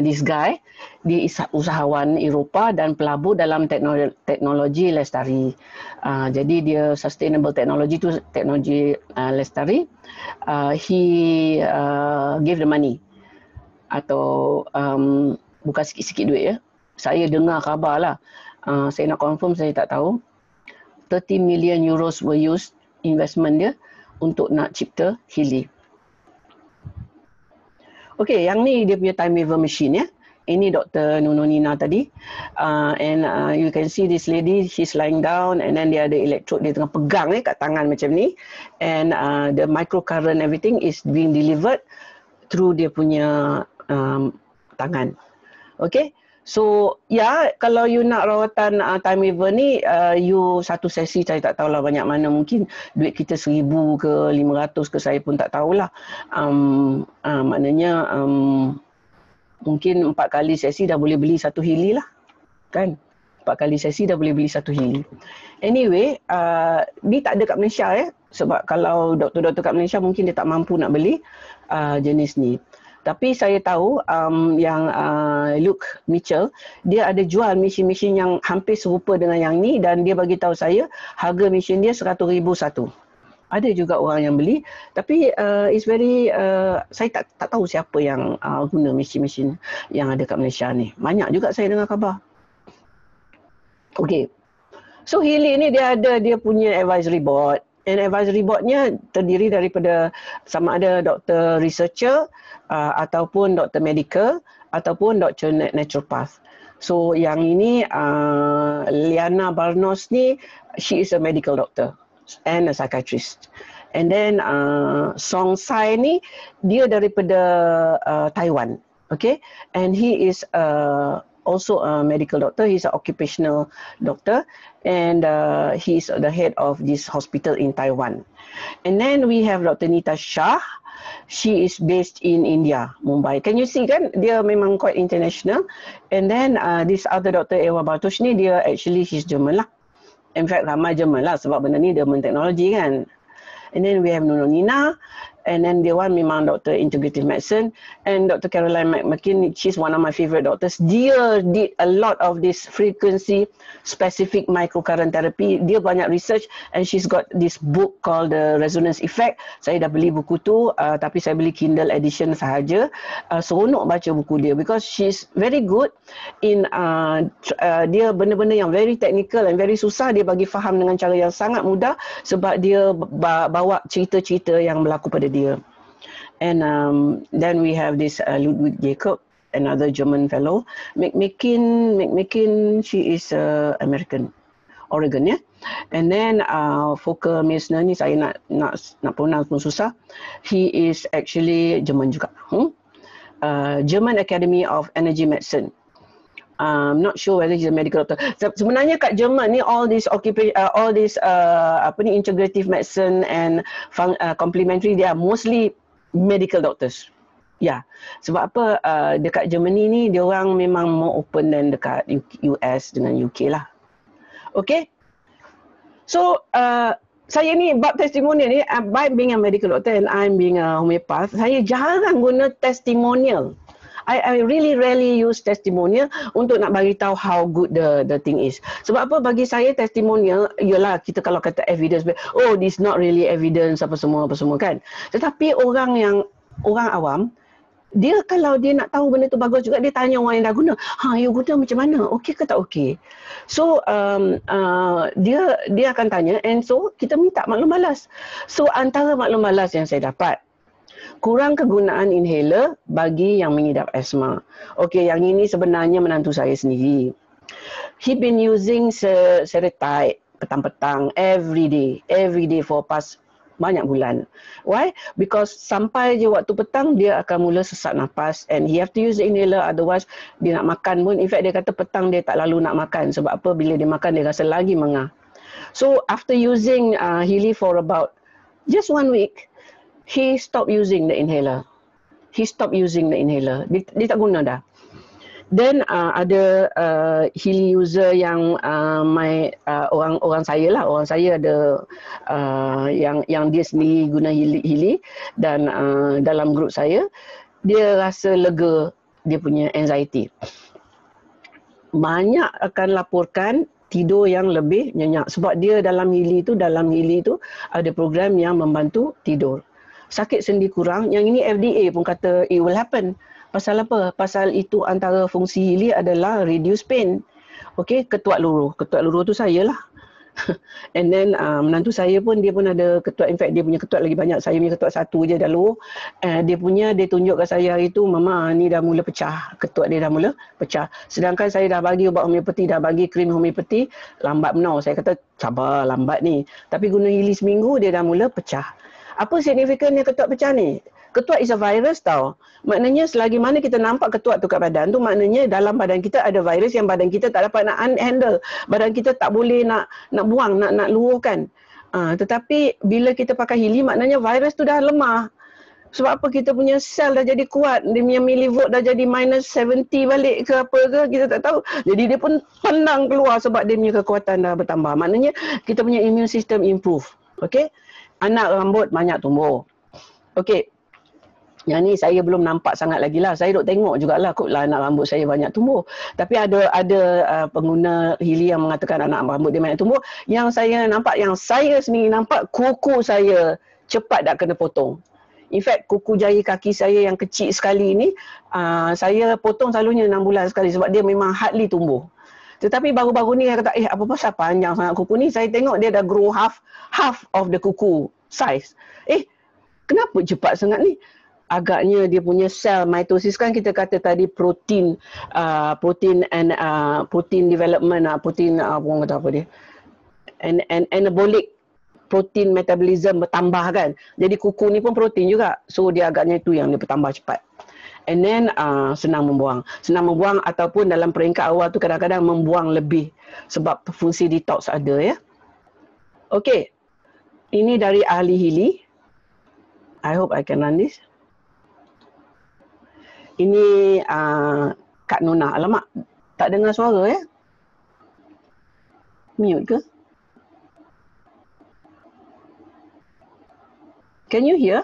A: this guy, dia usahawan Eropah dan pelabur dalam teknologi lestari. Jadi dia sustainable technology tu, teknologi lestari. He gave the money atau bukan sikit-sikit duit ya. Saya dengar khabar lah. Saya nak confirm, saya tak tahu. 30 million euros were used, investment dia, untuk nak cipta Healy. Okey, yang ni dia punya time waver machine ya. Ini Dr. Nuno Nina tadi. And you can see this lady, she's lying down and then dia ada electrode, dia tengah pegang kat tangan macam ni. And the microcurrent everything is being delivered through dia punya tangan. Okey. So, ya, kalau you nak rawatan time waver ni, you satu sesi, saya tak tahulah banyak mana, mungkin duit kita 1,000 ke 500 ke, saya pun tak tahulah. Maknanya, mungkin 4 kali sesi dah boleh beli satu Healy lah. Kan? 4 kali sesi dah boleh beli satu Healy. Anyway, ni tak ada kat Malaysia ya. Sebab kalau doktor-doktor kat Malaysia mungkin dia tak mampu nak beli jenis ni. Tapi saya tahu yang Luke Mitchell, dia ada jual mesin-mesin yang hampir serupa dengan yang ni dan dia bagi tahu saya harga mesin dia 100,000 satu. Ada juga orang yang beli, tapi it's very saya tak tahu siapa yang guna mesin-mesin yang ada kat Malaysia ni. Banyak juga saya dengar khabar. Okey. So Healy ni dia ada dia punya advisory board. And advisory boardnya terdiri daripada sama ada doktor researcher ataupun doktor medical ataupun doktor naturopath. So yang ini Liana Barnos ni, she is a medical doctor and a psychiatrist. And then Song Sai ni, dia daripada Taiwan. Okay, and he is also a medical doctor. He's an occupational doctor, and he's the head of this hospital in Taiwan. And then we have Dr. Nita Shah. She is based in India, Mumbai. Can you see kan? Dia memang quite international. And then this other Dr. Ewa Bartosh ni, dia actually she's German lah. In fact, ramai German lah sebab benda ni German teknologi kan. And then we have Nuno Nina. And then dia one memang Dr. Integrative Medicine. And Dr. Caroline McMckin, she's one of my favorite doctors. Dia did a lot of this frequency specific microcurrent therapy. Dia banyak research and she's got this book called The Resonance Effect. Saya dah beli buku tu, tapi saya beli Kindle edition sahaja. Seronok baca buku dia because she's very good in dia benda-benda yang very technical and very susah dia bagi faham dengan cara yang sangat mudah sebab dia bawa cerita-cerita yang berlaku pada dia. And then we have this Ludwig Jacob, another German fellow. McMakin, she is American, Oregon ya. And then Volker Meissner ni saya nak pronounce pun susah. He is actually German juga. German Academy of Energy Medicine. I'm not sure whether he's a medical doctor. Sebenarnya kat Jerman ni all this integrative medicine and complementary, they are mostly medical doctors. Ya, sebab apa dekat Germany ni dia orang memang more open than dekat US dengan UK lah. Okay. So saya ni bab testimonial ni, by being a medical doctor and I'm being a homeopath, saya jarang guna testimonial. I really rarely use testimonial untuk nak bagi tahu how good the thing is. Sebab apa, bagi saya testimonial ialah kita kalau kata evidence, oh this not really evidence apa semua kan. Tetapi orang awam, dia kalau dia nak tahu benda tu bagus juga, dia tanya orang yang dah guna. You guna macam mana? Okey ke tak okey? So dia akan tanya, and so kita minta maklum balas. So antara maklum balas yang saya dapat, kurang kegunaan inhaler bagi yang mengidap asma. Okey, yang ini sebenarnya menantu saya sendiri. He been using Seretide petang-petang every day for past banyak bulan. Why? Because sampai je waktu petang dia akan mula sesak nafas and he have to use the inhaler, otherwise dia nak makan pun, in fact dia kata petang dia tak lalu nak makan sebab apa, bila dia makan dia rasa lagi mengah. So after using Healy for about just 1 week, he stopped using the inhaler. Dia tak guna dah. Then ada Healy user yang orang saya lah. Orang saya ada yang dia sendiri guna Healy dan dalam grup saya, dia rasa lega dia punya anxiety. Banyak akan laporkan tidur yang lebih nyenyak sebab dia dalam Healy tu ada program yang membantu tidur. Sakit sendi kurang, yang ini FDA pun kata it will happen. Pasal apa? Pasal itu antara fungsi Healy adalah reduce pain. Okey, ketuat luruh. Ketuat luruh tu saya lah. And then menantu saya pun, dia pun ada ketuat, in fact dia punya ketuat lagi banyak. Saya punya ketuat satu je dah luruh. Dia tunjuk kat saya hari tu, mama ni dah mula pecah. Ketuat dia dah mula pecah. Sedangkan saya dah bagi ubat homeopati, dah bagi krim homeopati, lambat benar. Saya kata sabar, lambat ni. Tapi guna Healy seminggu dia dah mula pecah. Apa signifikannya ketuat pecah ni? Ketuat is a virus tau. Maknanya selagi mana kita nampak ketuat tu kat badan tu, maknanya dalam badan kita ada virus yang badan kita tak dapat nak handle. Badan kita tak boleh nak buang, nak luahkan. Tetapi bila kita pakai Healy, maknanya virus tu dah lemah. Sebab apa? Kita punya sel dah jadi kuat. Dia punya millivolt dah jadi minus 70 balik ke apa ke, kita tak tahu. Jadi dia pun pandang keluar sebab dia punya kekuatan dah bertambah. Maknanya kita punya immune system improve. Okey? Anak rambut banyak tumbuh. Okey. Yang ni saya belum nampak sangat lagi lah. Saya duk tengok jugalah kot lah anak rambut saya banyak tumbuh. Tapi ada pengguna Healy yang mengatakan anak rambut dia banyak tumbuh. Yang saya nampak, yang saya sendiri nampak, kuku saya cepat dah kena potong. In fact, kuku jari kaki saya yang kecil sekali ni, saya potong selalunya 6 bulan sekali sebab dia memang hardly tumbuh. Tetapi baru-baru ni saya kata, apa pasal panjang sangat kuku ni? Saya tengok dia dah grow half of the kuku size. Kenapa cepat sangat ni? Agaknya dia punya sel mitosis, kan kita kata tadi protein development, orang kata apa dia? Anabolic protein metabolism bertambah kan. Jadi kuku ni pun protein juga. So dia agaknya itu yang dia bertambah cepat. And then senang membuang ataupun dalam peringkat awal tu kadang-kadang membuang lebih sebab fungsi detox ada ya. Okey. Ini dari ahli Healy. I hope I can run this. Ini Kak Nona. Alamak, tak dengar suara ya? Mute ke? Can you hear?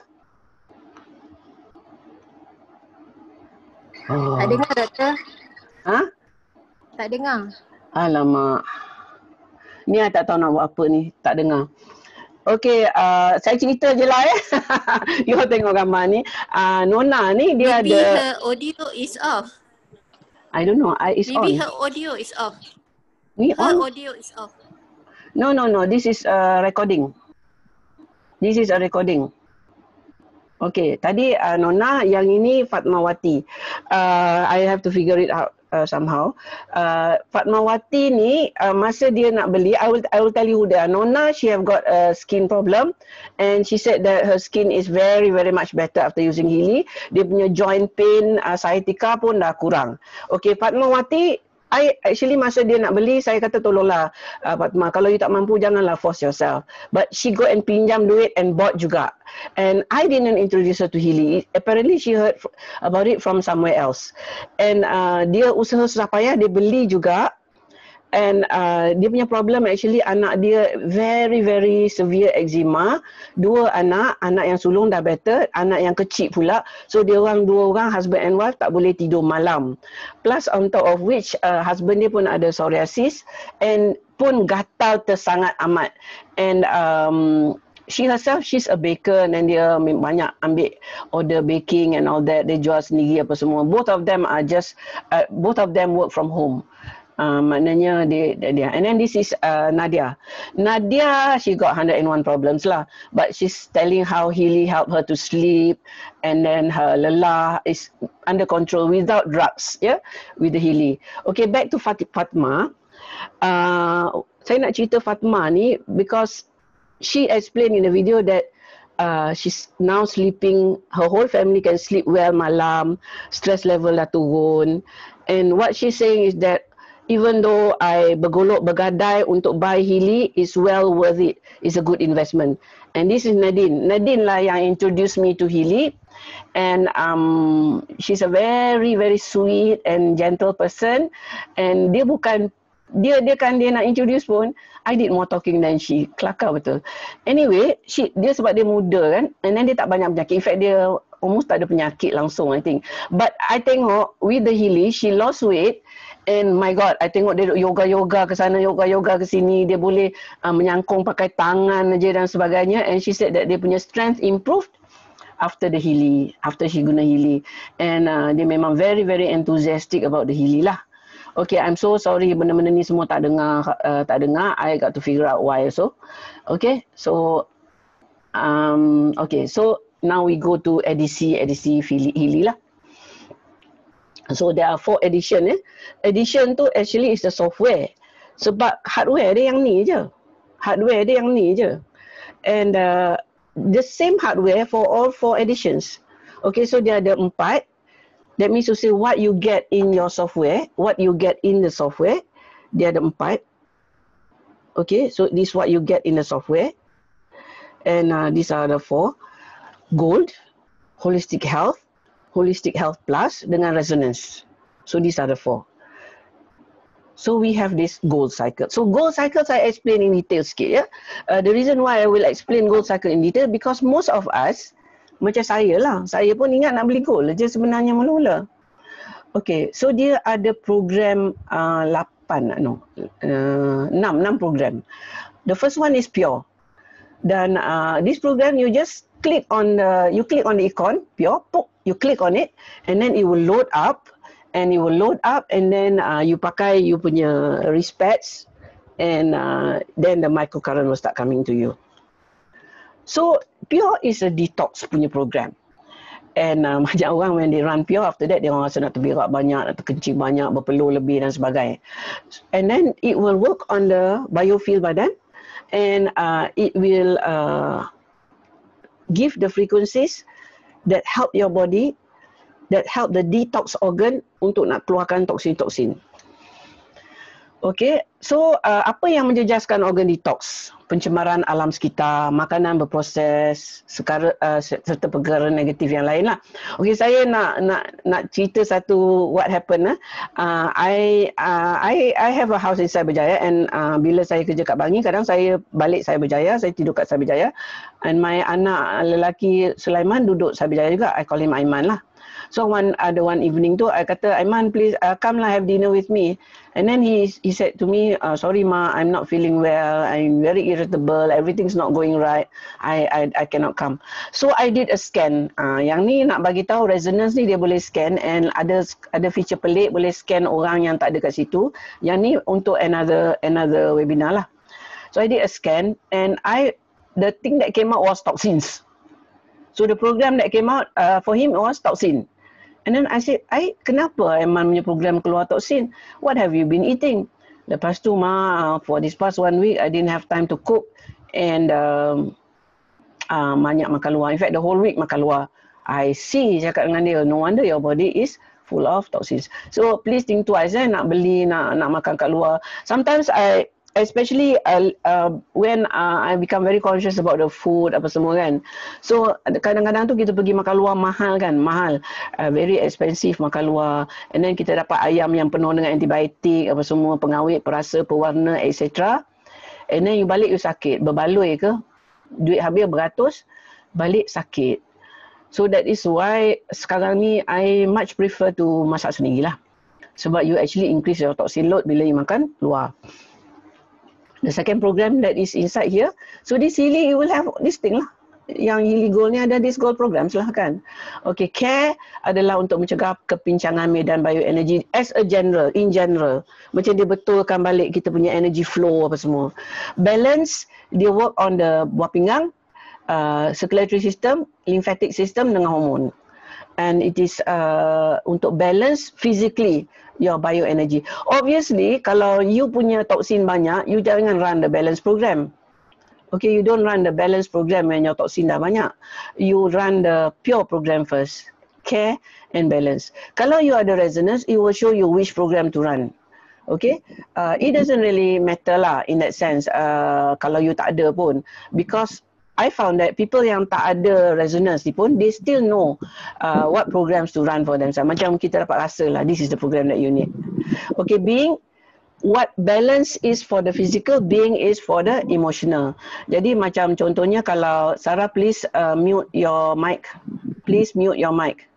C: Tak dengar, doktor.
A: Ha?
C: Tak dengar.
A: Alamak. Ni I tak tahu nak buat apa ni. Tak dengar. Okey, saya cerita je lah ya. You tengok gambar ni. Nona ni dia
E: Maybe
A: ada...
E: her audio is off.
A: I don't know. It's
E: Maybe
A: on.
E: her audio is off.
A: Ni
E: Her
A: on?
E: audio is off.
A: No. This is recording. This is a recording. Okey, tadi Nona, yang ini Fatmawati. I have to figure it out somehow. Fatmawati ni masa dia nak beli, I will tell you that Nona, she have got a skin problem and she said that her skin is very much better after using Healy. Dia punya joint pain, sciatica pun dah kurang. Okey, Fatmawati, I actually masa dia nak beli, saya kata tolonglah Fatma, kalau you tak mampu janganlah force yourself. But she go and pinjam duit and bought juga. And I didn't introduce her to Healy. Apparently she heard about it from somewhere else. And dia usaha susah payah, dia beli juga. And dia punya problem actually anak dia very very severe eczema. 2 anak yang sulung dah better, anak yang kecil pula. So dia orang 2 orang husband and wife tak boleh tidur malam. Plus on top of which husband dia pun ada psoriasis and pun gatal tersangat amat. And she herself, she's a baker dan dia banyak ambil order baking and all that. Dia jual sendiri apa semua. Both of them work from home. Maknanya dia. And then this is Nadia. Nadia, she got 101 problems lah. But she's telling how Healy helped her to sleep, and then her lelah is under control without drugs, with the Healy. Okay, back to Fatma. Saya nak cerita Fatma ni because she explained in the video that she's now sleeping, her whole family can sleep well malam, stress level dah turun. And what she's saying is that even though I bergolok bergadai untuk buy Healy, is well worth it. It's a good investment. And this is Nadine. Nadine lah yang introduce me to Healy. And she's a very very sweet and gentle person. And dia bukan dia nak introduce pun, I did more talking than she. Kelakar betul. Anyway, dia sebab dia muda kan, and then dia tak banyak penyakit. In fact dia almost tak ada penyakit langsung, I think. But I tengok with the Healy, she lost weight. And my God, I tengok dia yoga ke sana, yoga ke sini. Dia boleh menyangkung pakai tangan aja dan sebagainya. And she said that dia punya strength improved after the Healy, after she guna Healy. And dia memang very very enthusiastic about the Healy lah. Okay, I'm so sorry benda-benda ni semua tak dengar. I got to figure out why also. Okay, so so now we go to edisi Healy lah. So there are 4 edition. Edition tu actually is the software. Sebab hardware dia yang ni je. And the same hardware for all 4 editions. Okay, so dia ada 4. That means to say what you get in your software, what you get in the software, dia ada 4. Okay, so this is what you get in the software. And these are the 4. Gold, Holistic Health Plus dengan Resonance. So these are the 4. So we have this gold cycle. So gold cycle saya explain in detail sikit ya. The reason why I will explain gold cycle in detail because most of us, macam saya lah, saya pun ingat nak beli gold je sebenarnya mula-mula. Okay, so dia ada program 6 program. The first one is Pure. Dan this program you just click on the icon Pure, you click on it and then it will load up and then you pakai you punya wrist pads and then the microcurrent will start coming to you. So Pure is a detox punya program. And macam orang when they run Pure, after that dia orang rasa nak terberak banyak, nak terkencing banyak, berpeluh lebih dan sebagainya. And then it will work on the biofield badan and it will give the frequencies that help your body, that help the detox organ untuk nak keluarkan toksin-toksin. Okay, so apa yang menjejaskan organ detox? Pencemaran alam sekitar, makanan berproses, serta pergerakan negatif yang lain lah. Okay, saya nak cerita satu what happened. I have a house in Cyberjaya and bila saya kerja kat Bangi, kadang saya balik Cyberjaya, saya tidur kat Cyberjaya. And my anak lelaki Sulaiman duduk Cyberjaya juga. I call him Aiman lah. So one evening tu, I kata, Aiman please come lah have dinner with me. And then he said to me, sorry ma, I'm not feeling well. I'm very irritable. Everything's not going right. I cannot come. So I did a scan. Yang ni nak bagi tahu resonance ni dia boleh scan and ada feature pelik boleh scan orang yang tak ada kat situ. Yang ni untuk another webinar lah. So I did a scan and the thing that came out was toxins. So the program that came out for him was toxin. And then I said, kenapa Aiman punya program keluar toksin? What have you been eating? Lepas tu for this past 1 week, I didn't have time to cook and banyak makan luar. In fact, the whole week makan luar. I see, cakap dengan dia, no wonder your body is full of toxins. So please think twice nak beli, nak makan kat luar. Sometimes especially when I become very conscious about the food apa semua kan. So kadang-kadang tu kita pergi makan luar mahal kan, very expensive makan luar. And then kita dapat ayam yang penuh dengan antibiotik apa semua, pengawet, perasa, pewarna, etc. And then you balik you sakit, berbaloi ke, duit habis beratus, balik sakit. So that is why sekarang ni I much prefer to masak sendirilah. Sebab you actually increase your toxin load bila you makan luar. The second program that is inside here, so this Healy you will have this thing lah. Yang Healy Gold ni ada this gold programs lah kan. Okay, care adalah untuk mencegah kepincangan medan bioenergi as a general, in general. Macam dia betulkan balik kita punya energy flow apa semua. Balance, dia work on the buah pinggang, circulatory system, lymphatic system dengan hormon. And it is untuk balance physically your bioenergy. Obviously, kalau you punya toxin banyak, you jangan run the balance program. Okay, you don't run the balance program when your toxin dah banyak. You run the pure program first. Care and balance. Kalau you ada resonance, it will show you which program to run. Okay, it doesn't really matter lah in that sense kalau you tak ada pun. Because I found that people yang tak ada resonance ni pun, they still know what programs to run for themselves. Macam kita dapat rasa lah, this is the program that you need. Okay, being, what balance is for the physical, being is for the emotional. Jadi macam contohnya kalau, Sarah please mute your mic. Please mute your mic.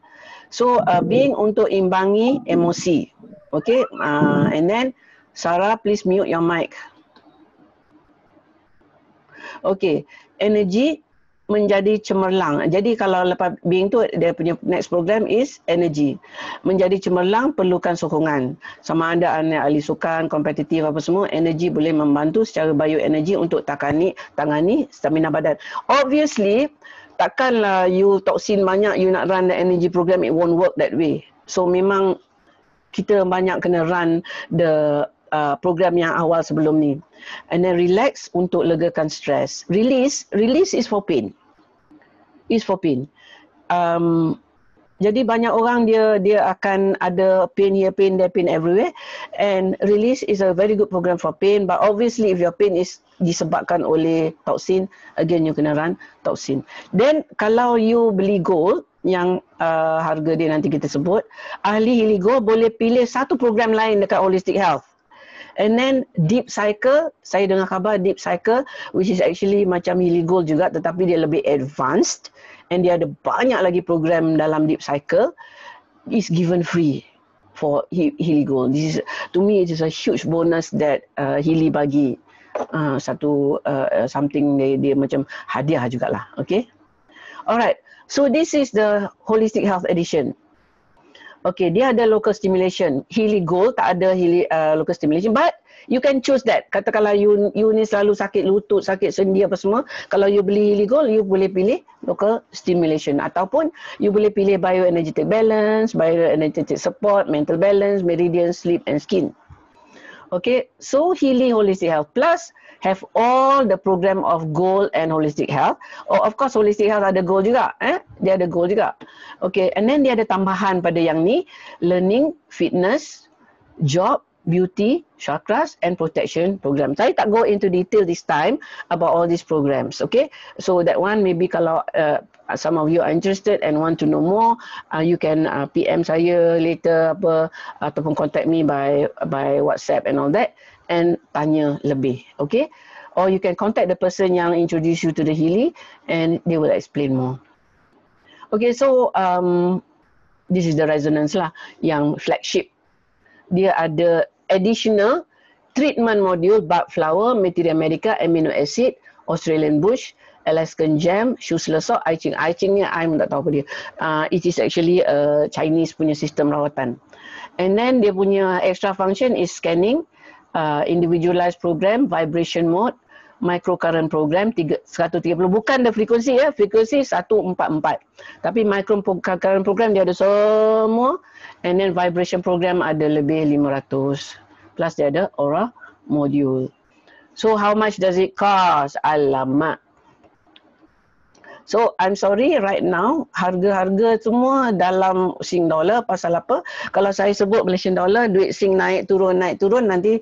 A: So being untuk imbangi emosi. Okay, and then Sarah please mute your mic. Okay, energy menjadi cemerlang. Jadi kalau lepas being tu, dia punya next program is energy. Menjadi cemerlang perlukan sokongan. Sama ada anda ahli sukan, kompetitif apa semua, energy boleh membantu secara bioenergi untuk tangani stamina badan. Obviously, takkanlah you toxin banyak, you nak run the energy program, it won't work that way. So memang kita banyak kena run the program yang awal sebelum ni. And then relax untuk legakan stres. Release is for pain. Is for pain. Jadi banyak orang dia akan ada pain here, pain there, pain everywhere. And release is a very good program for pain. But obviously if your pain is disebabkan oleh toxin, again you kena run toxin. Then kalau you beli gold, yang harga dia nanti kita sebut, ahli Healy Gold boleh pilih satu program lain dekat Holistic Health. And then Deep Cycle, saya dengar khabar Deep Cycle, which is actually macam Healy Gold juga, tetapi dia lebih advanced. And dia ada banyak lagi program dalam Deep Cycle, is given free for Healy Gold. This is, to me, it is a huge bonus that Healy bagi. Something dia macam hadiah jugalah. Okay. Alright. So this is the Holistic Health Edition. Okay, dia ada local stimulation. Healy Gold tak ada local stimulation, but you can choose that. Katakanlah you ni selalu sakit lutut, sakit sendi apa semua, kalau you beli Healy Gold, you boleh pilih local stimulation. Ataupun you boleh pilih bioenergetic balance, bioenergetic support, mental balance, meridian, sleep and skin. Okay, so Healy Holistic Health Plus have all the program of Gold and Holistic Health. Oh, of course Holistic Health ada Gold juga. Dia ada Gold juga. Okay, and then dia ada tambahan pada yang ni, learning, fitness, job, beauty, chakras and protection program. Saya tak go into detail this time about all these programs. Okay, so that one maybe kalau some of you are interested and want to know more, you can PM saya later apa ataupun contact me by WhatsApp and all that and tanya lebih. Okay, or you can contact the person yang introduce you to the Healy and they will explain more. Okay, so this is the resonance lah, yang flagship. Dia ada additional treatment module, bud flower, materia medica, amino acid, Australian bush, Alaskan jam, shoes lesok, I Ching. I Ching ni I pun tak tahu apa dia. It is actually a Chinese punya sistem rawatan. And then dia punya extra function is scanning, individualized program, vibration mode, microcurrent program 130. Bukan the frekuensi ya, frekuensi 144. Tapi microcurrent program dia ada semua. And then vibration program ada lebih 500. Plus dia ada aura module. So how much does it cost? Alamak. So I'm sorry right now harga-harga semua dalam Sing dollar. Pasal apa? Kalau saya sebut Malaysian dollar, duit Sing naik turun nanti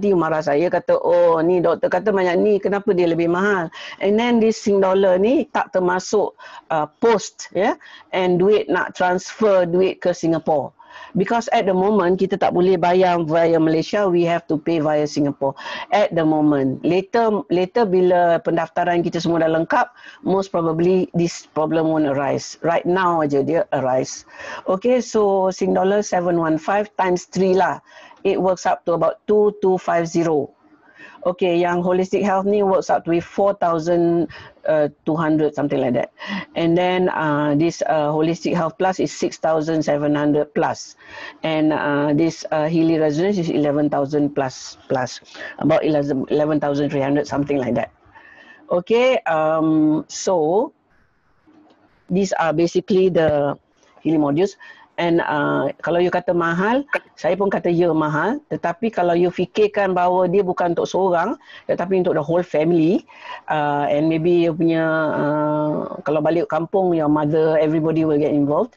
A: you marah saya kata oh ni doktor kata banyak ni kenapa dia lebih mahal. And then this Sing dollar ni tak termasuk post ya, and duit nak transfer duit ke Singapore. Because at the moment kita tak boleh bayar via Malaysia, we have to pay via Singapore at the moment. Later bila pendaftaran kita semua dah lengkap, most probably this problem won't arise. Right now aja dia arise. Okay, so Sing dollar 715 times 3 lah. It works up to about 2250. Okay, yang holistic health ni works out to be 4,200 something like that. And then this holistic health plus is 6,700 plus. And this Healy resonance is 11,000 plus. About 11,300 something like that. Okay, so these are basically the Healy modules. And kalau you kata mahal, saya pun kata ya mahal. Tetapi kalau you fikirkan bahawa dia bukan untuk seorang, tetapi untuk the whole family, and maybe you punya, kalau balik kampung, your mother, everybody will get involved.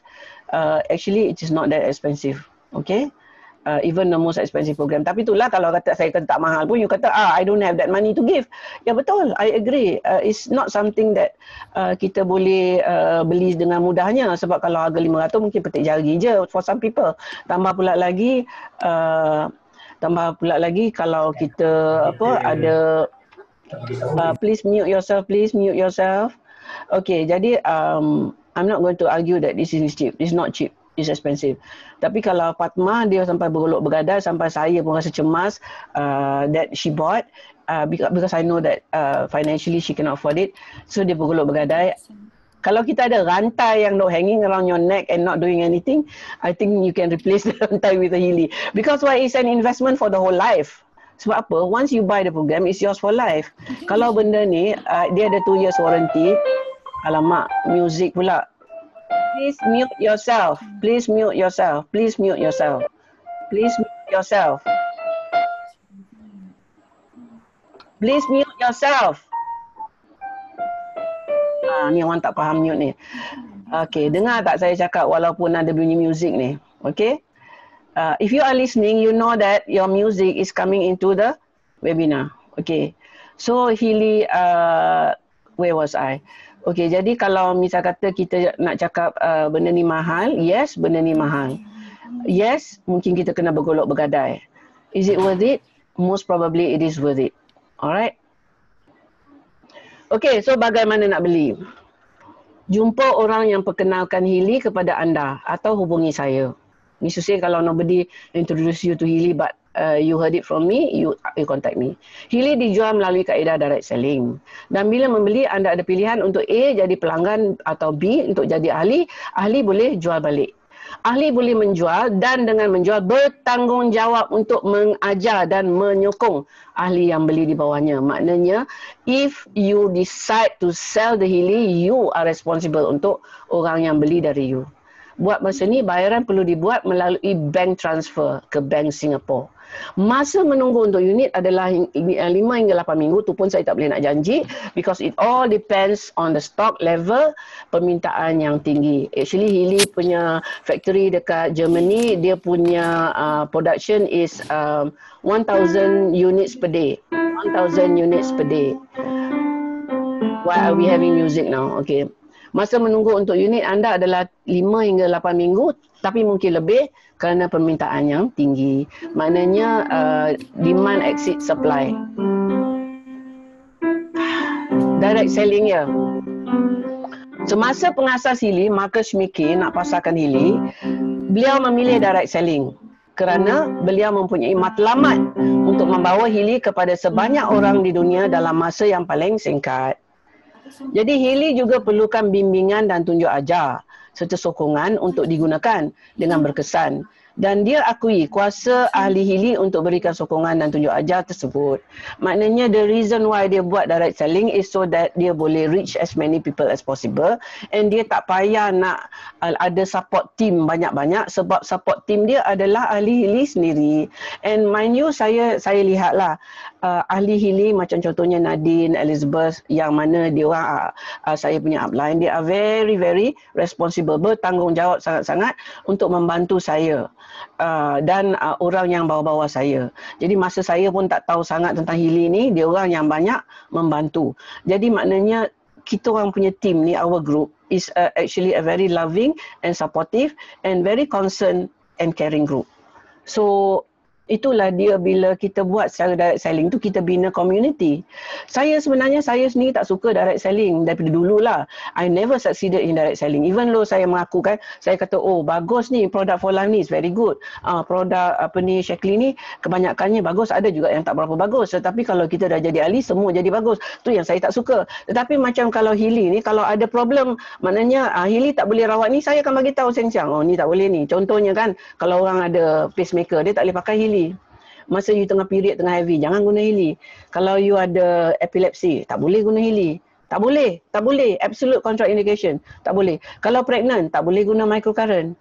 A: Actually, it is not that expensive. Okay? Even the most expensive program. Tapi itulah kalau kata saya kata tak mahal pun, you kata I don't have that money to give. Ya betul, I agree. It's not something that kita boleh beli dengan mudahnya, sebab kalau harga 500 mungkin petik jari je for some people. Tambah pula lagi kalau kita ada please mute yourself. Okay, jadi I'm not going to argue that this is cheap. It's not cheap. It's expensive. Tapi kalau Fatma dia sampai bergolok bergadai, sampai saya pun rasa cemas that she bought because I know that financially she cannot afford it. So dia bergolok bergadai. Kalau kita ada rantai yang hanging around your neck and not doing anything, I think you can replace the rantai with a Healy. Because why? It's an investment for the whole life. Sebab apa? Once you buy the program, it's yours for life. Kalau benda ni dia ada 2 years warranty. Alamak, music pula. Please mute yourself. Please mute yourself. Please mute yourself. Please mute yourself. Please mute yourself. Ni orang tak faham mute ni. Okay, dengar tak saya cakap walaupun ada bunyi music ni? Okay. If you are listening, you know that your music is coming into the webinar. Okay. So Healy, where was I? Okay, jadi kalau misal kata kita nak cakap benda ni mahal, yes, benda ni mahal. Yes, mungkin kita kena bergolok bergadai. Is it worth it? Most probably it is worth it. Alright? Okay, so bagaimana nak beli? Jumpa orang yang perkenalkan Healy kepada anda atau hubungi saya. Ni susah kalau nobody introduce you to Healy, but you heard it from me, you contact me. Healy dijual melalui kaedah direct selling. Dan bila membeli, anda ada pilihan untuk A jadi pelanggan atau B untuk jadi ahli. Ahli boleh jual balik. Ahli boleh menjual dan dengan menjual bertanggungjawab untuk mengajar dan menyokong ahli yang beli di bawahnya. Maknanya, if you decide to sell the Healy, you are responsible untuk orang yang beli dari you. Buat masa ni, bayaran perlu dibuat melalui bank transfer ke Bank Singapore. Masa menunggu untuk unit adalah 5 hingga 8 minggu. Tu pun saya tak boleh nak janji because it all depends on the stock level, permintaan yang tinggi. Actually Healy punya factory dekat Germany, dia punya production is 1,000 units per day. 1,000 units per day. Why are we having music now? Okay. Masa menunggu untuk unit anda adalah 5 hingga 8 minggu, tapi mungkin lebih kerana permintaan yang tinggi. Maknanya demand exceed supply. Direct selling ya. Semasa pengasas Healy, Marcus Schmicke nak pasarkan Healy, beliau memilih direct selling kerana beliau mempunyai matlamat untuk membawa Healy kepada sebanyak orang di dunia dalam masa yang paling singkat. Jadi Healy juga perlukan bimbingan dan tunjuk ajar serta sokongan untuk digunakan dengan berkesan. dan dia akui kuasa ahli Hili untuk berikan sokongan dan tunjuk ajar tersebut. Maknanya the reason why dia buat direct selling is so that dia boleh reach as many people as possible, and dia tak payah nak ada support team banyak-banyak sebab support team dia adalah ahli Hili sendiri. And mind you, saya lihatlah ahli Hili macam contohnya Nadine, Elizabeth, yang mana dia orang saya punya upline, dia are very very responsible, bertanggungjawab sangat-sangat untuk membantu saya dan orang yang bawah-bawah saya. Jadi masa saya pun tak tahu sangat tentang Hili ni, dia orang yang banyak membantu. Jadi maknanya kita orang punya team ni, our group is actually a very loving and supportive and very concerned and caring group. So itulah dia bila kita buat secara direct selling tu, kita bina community. Saya sendiri tak suka direct selling daripada dululah. I never succeeded in direct selling. Even though saya mengaku kan, saya kata oh bagus ni produk For Life ni is very good. Produk Shaklee ni kebanyakannya bagus, ada juga yang tak berapa bagus. Tetapi kalau kita dah jadi ahli, semua jadi bagus. Tu yang saya tak suka. Tetapi macam kalau Hili ni, kalau ada problem, maknanya Hili tak boleh rawat ni, saya akan bagi tahu siang-siang. Oh ni tak boleh ni. Contohnya kan, kalau orang ada pacemaker, dia tak boleh pakai Hili. Masa you tengah period, tengah heavy, jangan guna Hili. Kalau you ada epilepsi, tak boleh guna Hili. Tak boleh. Absolute contraindication. Tak boleh. Kalau pregnant, tak boleh guna microcurrent.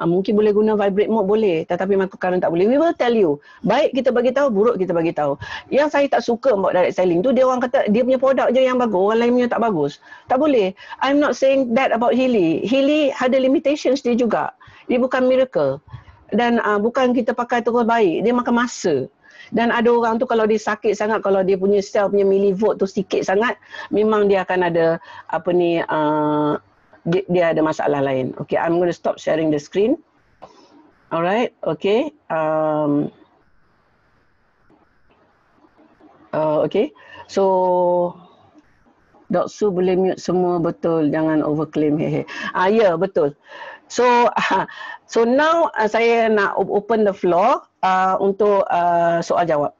A: Mungkin boleh guna vibrate mode, boleh. Tetapi microcurrent tak boleh. We will tell you. Baik kita bagi tahu, buruk kita bagi tahu. Yang saya tak suka buat direct selling tu, dia orang kata dia punya produk je yang bagus, orang lain punya tak bagus. Tak boleh. I'm not saying that about Hili. Hili ada limitations dia juga. Dia bukan miracle. Dan bukan kita pakai terus baik, dia makan masa. Dan ada orang tu kalau dia sakit sangat, kalau dia punya sel punya millivolt tu sikit sangat, memang dia akan ada dia ada masalah lain. Okay, I'm going to stop sharing the screen. Alright, okay. Okay, so Dr. Su boleh mute semua, betul, jangan overclaim. Ya, betul. So now saya nak open the floor untuk soal jawab.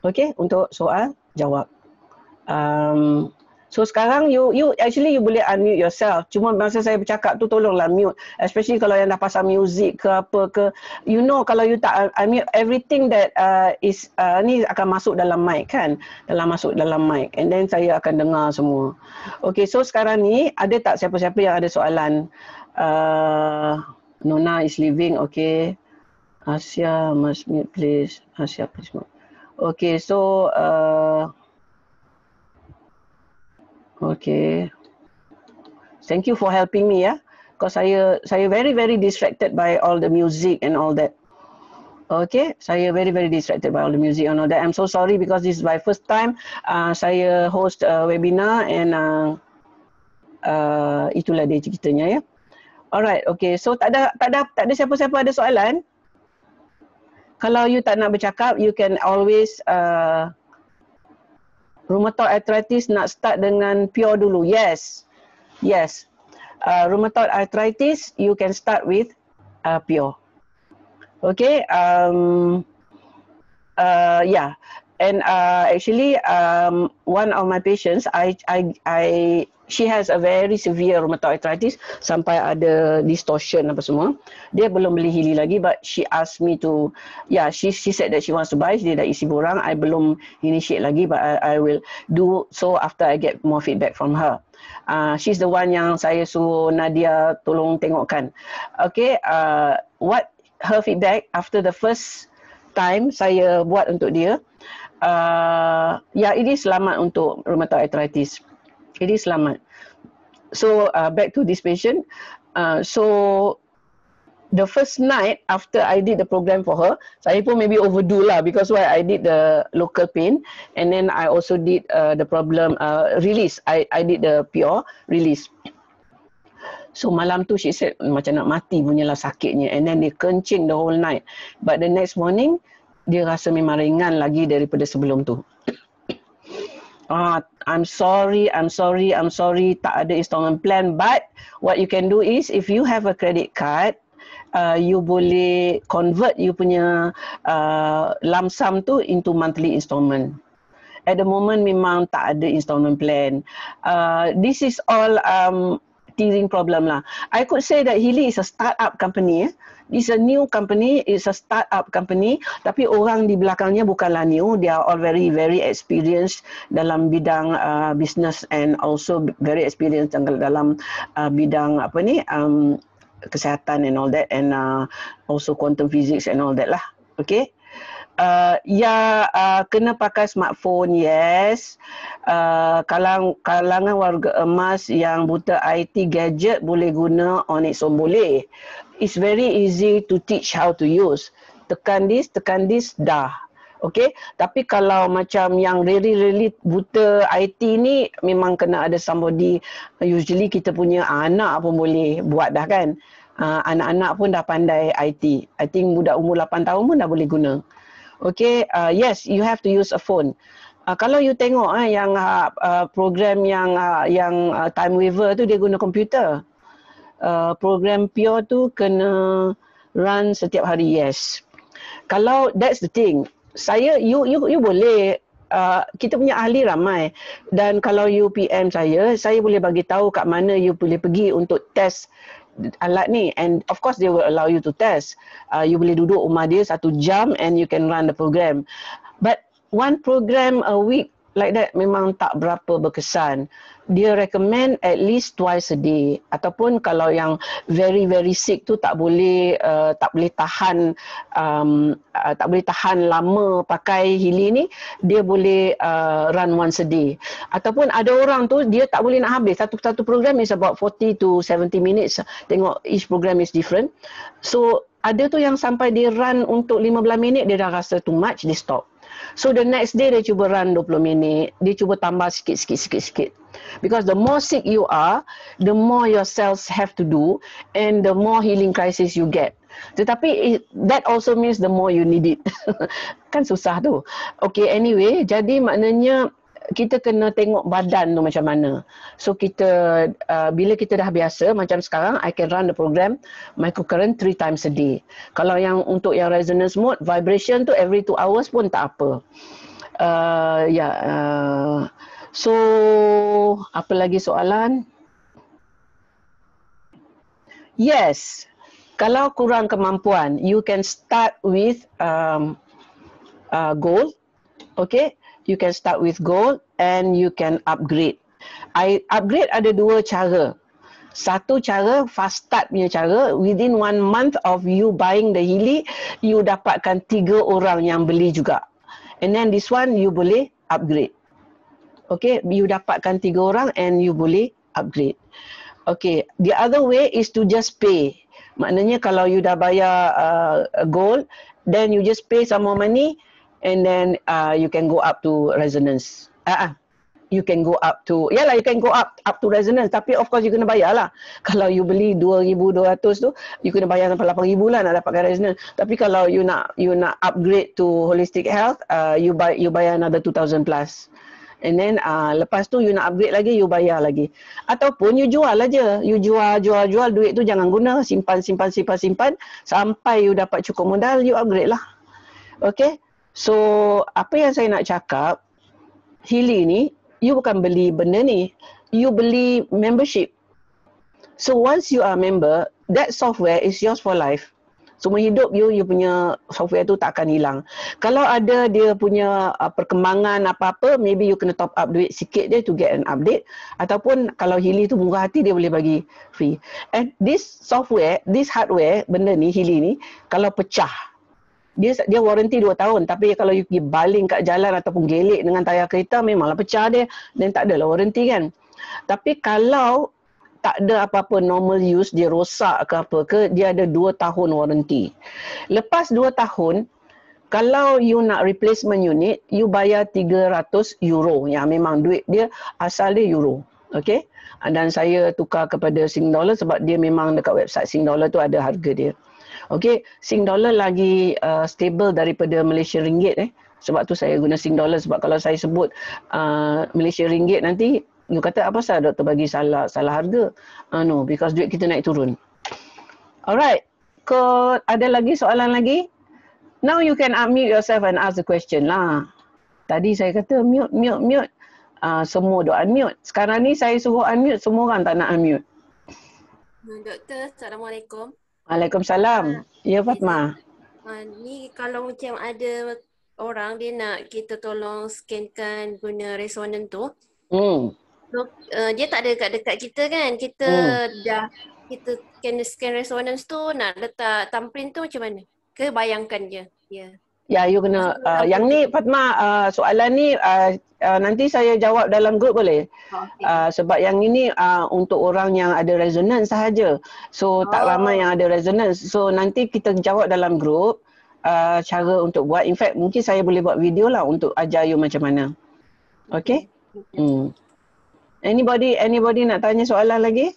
A: Okay, untuk soal jawab. So sekarang you boleh unmute yourself. Cuma masa saya bercakap tu tolonglah mute, especially kalau yang dah pasang music ke apa ke. You know, kalau you tak unmute, everything that is ni akan masuk dalam mic kan, masuk dalam mic, and then saya akan dengar semua. Okay, so sekarang ni ada tak siapa-siapa yang ada soalan? Nona is leaving. Okay, Asia must mute please. Asia please mute. Okay, so okay, thank you for helping me ya. Because saya very very distracted by all the music and all that. Okay, saya very very distracted by all the music and all that. I'm so sorry because this is my first time saya host webinar, and itulah dia ceritanya ya. Alright, okay. So tak ada siapa-siapa ada soalan. Kalau you tak nak bercakap, you can always rheumatoid arthritis nak start dengan pure dulu. Yes. Rheumatoid arthritis you can start with pure. Okay. Yeah. And actually one of my patients, she has a very severe rheumatoid arthritis sampai ada distortion apa semua. Dia belum beli Hili lagi, but she asked me to, she said that she wants to buy. Dia dah isi borang. I belum initiate lagi, but I will do so after I get more feedback from her. She's the one yang saya suruh Nadia tolong tengokkan. Okay, what her feedback after the first time saya buat untuk dia, ini selamat untuk rheumatoid arthritis. Ini selamat. So back to this patient. So the first night after I did the program for her, saya pun maybe overdo lah, because why I did the local pain, and then I also did the problem release. I did the pure release. So malam tu she said macam nak mati punyalah sakitnya, and then dia kencing the whole night. But the next morning dia rasa memang ringan lagi daripada sebelum tu. I'm sorry, tak ada installment plan, but what you can do is, if you have a credit card, you boleh convert you punya lump sum tu into monthly installment. At the moment memang tak ada installment plan. This is all teething problem lah. I could say that Healy is a startup company. It's a new company, it's a startup company, tapi orang di belakangnya bukanlah new. They are all very, very experienced dalam bidang business and also very experienced dalam bidang kesihatan and all that, and also quantum physics and all that lah. Okay. Kena pakai smartphone, yes. Kalangan warga emas yang buta IT gadget boleh guna on its own, boleh. It's very easy to teach how to use. Tekan this, dah. Okay, tapi kalau macam yang really buta IT ni, memang kena ada somebody. Usually kita punya anak pun boleh buat dah kan. Anak-anak pun dah pandai IT. I think budak umur 8 tahun pun dah boleh guna. Okay, yes, you have to use a phone. Kalau you tengok yang program yang time waiver tu dia guna komputer. Program Pure tu kena run setiap hari, yes. Kalau that's the thing, you boleh, kita punya ahli ramai, dan kalau you PM saya boleh bagi tahu kat mana you boleh pergi untuk test alat ni, and of course they will allow you to test. You boleh duduk rumah dia 1 jam and you can run the program. But one program a week like that memang tak berapa berkesan. Dia recommend at least twice a day, ataupun kalau yang very sick tu tak boleh tahan lama pakai Healy ni, dia boleh run once a day. Ataupun ada orang tu dia tak boleh nak habis, satu program is about 40 to 70 minutes. Tengok each program is different. So ada tu yang sampai dia run untuk 15 minit dia dah rasa too much, dia stop. So the next day dia cuba run 20 minit, dia cuba tambah sikit. Because the more sick you are, the more your cells have to do, and the more healing crisis you get. Tetapi that also means the more you need it. Kan susah tu. Okay, anyway, jadi maknanya kita kena tengok badan tu macam mana. So kita, bila kita dah biasa, macam sekarang, I can run the program microcurrent 3 times a day. Kalau yang untuk yang resonance mode, vibration tu every 2 hours pun tak apa. So, apa lagi soalan? Yes, kalau kurang kemampuan, you can start with gold. Okay, you can start with gold and you can upgrade. Upgrade ada 2 cara. Satu cara, fast start punya cara, within 1 month of you buying the Healy, you dapatkan 3 orang yang beli juga. And then this one you boleh upgrade. Okay, you dapatkan 3 orang and you boleh upgrade. Okay, the other way is to just pay. Maknanya kalau you dah bayar gold, then you just pay some more money, and then you can go up to resonance. You can go up to, you can go up to resonance, tapi of course you kena bayar lah. Kalau you beli 2,200 tu, you kena bayar sampai 8,000 lah nak dapatkan resonance. Tapi kalau you nak upgrade to holistic health, you bayar another 2,000 plus. And then lepas tu you nak upgrade lagi, you bayar lagi. Ataupun you jual aja. You jual duit tu jangan guna, simpan sampai you dapat cukup modal, you upgrade lah. Okay. So apa yang saya nak cakap, Healy ni, you bukan beli benda ni, you beli membership. So once you are a member, that software is yours for life. Semua hidup you punya software tu tak akan hilang. Kalau ada dia punya perkembangan apa-apa, maybe you kena top up duit sikit dia to get an update. Ataupun kalau Healy tu murah hati, dia boleh bagi free. And this software, this hardware, benda ni, Healy ni, kalau pecah, dia warranty 2 tahun. Tapi kalau you pergi baling kat jalan ataupun gelik dengan tayar kereta, memanglah pecah dia. Dan tak adalah warranty kan. Tapi kalau tak ada apa-apa normal use, dia rosak ke apa ke, dia ada 2 tahun warranty. Lepas 2 tahun, kalau you nak replacement unit, you bayar 300 euro. Yang memang duit dia, asal dia euro. Okay? Dan saya tukar kepada Sing Dollar sebab dia memang dekat website Sing Dollar tu ada harga dia. Okay, Sing Dollar lagi stable daripada Malaysia Ringgit. Sebab tu saya guna Sing Dollar, sebab kalau saya sebut Malaysia Ringgit nanti, you kata apa sahaja doktor bagi salah harga. No, because duit kita naik turun. Alright, ada lagi soalan lagi? Now you can unmute yourself and ask the question lah. Tadi saya kata mute. Semua duk unmute. Sekarang ni saya suruh unmute, semua orang tak nak unmute.
E: Doktor, Assalamualaikum.
A: Waalaikumsalam. Ya Fatma.
E: Ni kalau macam ada orang dia nak kita tolong scankan guna resonan tu.
A: Hmm.
E: So, dia tak ada kat dekat kita kan. Kita kita scan resonance tu nak letak thumbprint tu macam mana? Ke bayangkan je. Ya.
A: Ya, you kena yang ni Fatma, soalan ni nanti saya jawab dalam grup boleh? Sebab yang ini untuk orang yang ada resonance sahaja. So tak ramai yang ada resonance. So nanti kita jawab dalam grup cara untuk buat. In fact mungkin saya boleh buat video lah untuk ajar you macam mana. Okay? Anybody nak tanya soalan lagi?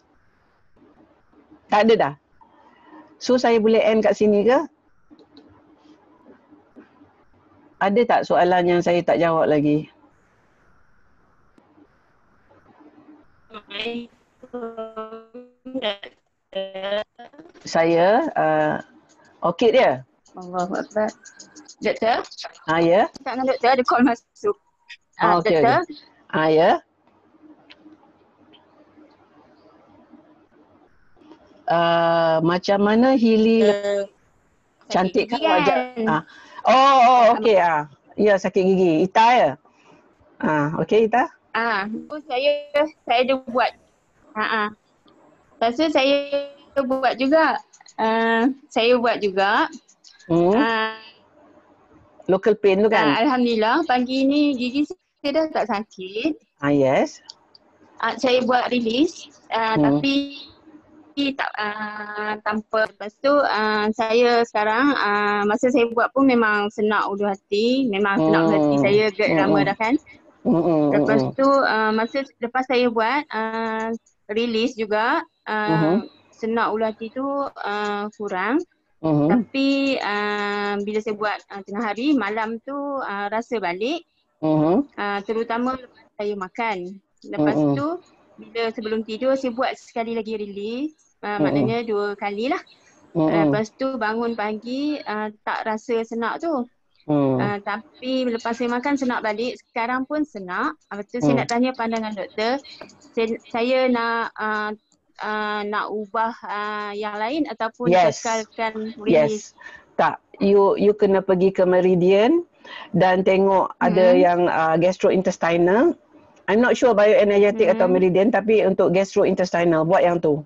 A: Tak ada dah? So saya boleh end kat sini ke? Ada tak soalan yang saya tak jawab lagi? Saya okey dia.
C: Allahuakbar. Doktor?
A: Ya.
C: Tak dengan doktor ada call masuk.
A: Okey.
C: Doktor?
A: Ya. Macam mana Hili cantikkan wajah? Okey. Ya, sakit gigi. Ita ya? Okey Ita.
C: Saya ada buat. Lepas tu saya buat juga. Saya buat juga.
A: Local pain tu kan?
C: Alhamdulillah pagi ni gigi saya dah tak sakit.
A: Yes.
C: Saya buat release tapi tak tanpa. Lepas tu saya sekarang masa saya buat pun memang senak ulu hati. Memang senak ulu hati saya lama dah kan. Lepas tu masa lepas saya buat release juga senak ulu hati tu kurang. Tapi bila saya buat tengah hari, malam tu rasa balik. Terutama lepas saya makan. Lepas tu bila sebelum tidur saya buat sekali lagi release. Maknanya 2 kali lah. Lepas tu bangun pagi tak rasa senak tu. Tapi lepas saya makan senak balik. Sekarang pun senak. Lepas tu saya nak tanya pandangan doktor. Saya nak ubah yang lain ataupun tekalkan release?
A: Tak, you kena pergi ke Meridian dan tengok ada yang gastrointestinal. I'm not sure bioenergetic atau Meridian, tapi untuk gastrointestinal buat yang tu.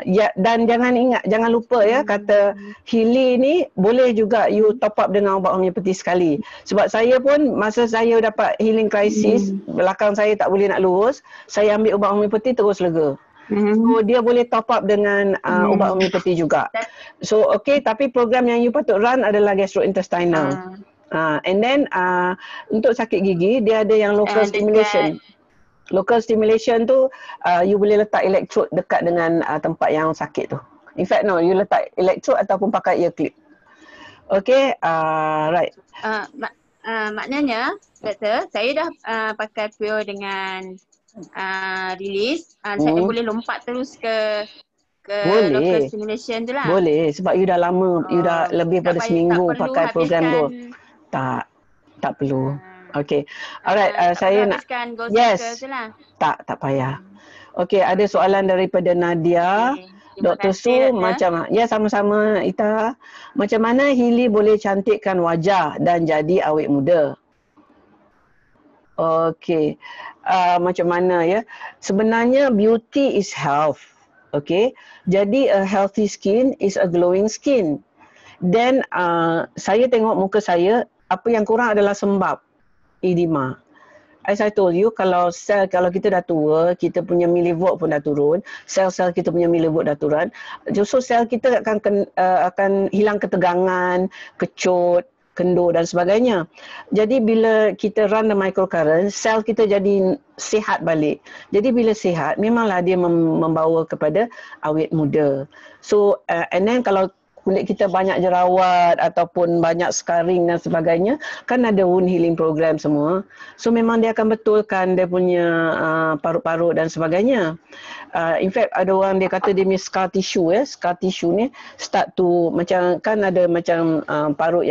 A: Ya, dan jangan lupa ya, kata Hili ni boleh juga you top up dengan ubat homeopati sekali. Sebab saya pun masa saya dapat healing crisis, belakang saya tak boleh nak lurus, saya ambil ubat homeopati terus lega. So dia boleh top up dengan ubat homeopati juga. So okay, tapi program yang you patut run adalah gastrointestinal. And then untuk sakit gigi dia ada yang local stimulation. Local stimulation tu you boleh letak electrode dekat dengan tempat yang sakit tu. In fact you letak electrode ataupun pakai ear clip. Okay, right.
C: Maknanya doktor, saya dah pakai pure dengan release. Saya boleh lompat terus ke local stimulation tu lah.
A: Boleh, sebab you dah lama, you dah lebih pada seminggu pakai program tu. Tak perlu. Okay. Alright, saya nak
C: lah.
A: Tak payah. Okay, ada soalan daripada Nadia. Dr. Su macam sama-sama Ita. Macam mana Hili boleh cantikkan wajah dan jadi awet muda? Okay. Macam mana ya? Sebenarnya beauty is health. Okay. Jadi a healthy skin is a glowing skin. Then saya tengok muka saya, apa yang kurang adalah sembab. Edema. As I told you, kalau kita dah tua, kita punya millivolt pun dah turun, sel-sel kita punya millivolt dah turun, justru sel kita akan hilang ketegangan, kecut, kendur dan sebagainya. Jadi bila kita run the microcurrent, sel kita jadi sihat balik. Jadi bila sihat, memanglah dia membawa kepada awet muda. So and then kalau kulit kita banyak jerawat ataupun banyak scarring dan sebagainya, kan ada wound healing program semua. So memang dia akan betulkan dia punya parut-parut dan sebagainya. In fact ada orang dia kata dia punya scar tissue scar tissue ni start to macam kan ada macam parut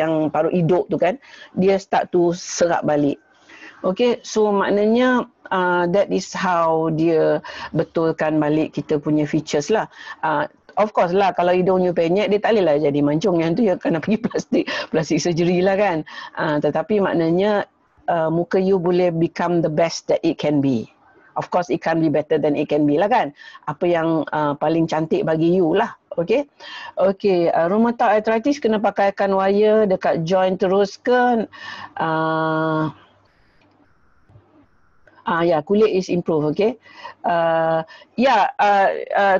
A: hidup tu kan, dia start to serap balik. Okay, so maknanya that is how dia betulkan balik kita punya features lah. Of course lah, kalau hidung you penyek, dia tak boleh lah jadi mancung. Yang tu you kena pergi plastik surgery lah kan. Tetapi maknanya muka you boleh become the best that it can be. Of course, it can be better than it can be lah kan. Apa yang paling cantik bagi you lah. Okay. Okay. Rheumatoid arthritis kena pakaikan wire dekat joint terus ke? Ya, kulit is improve, okay.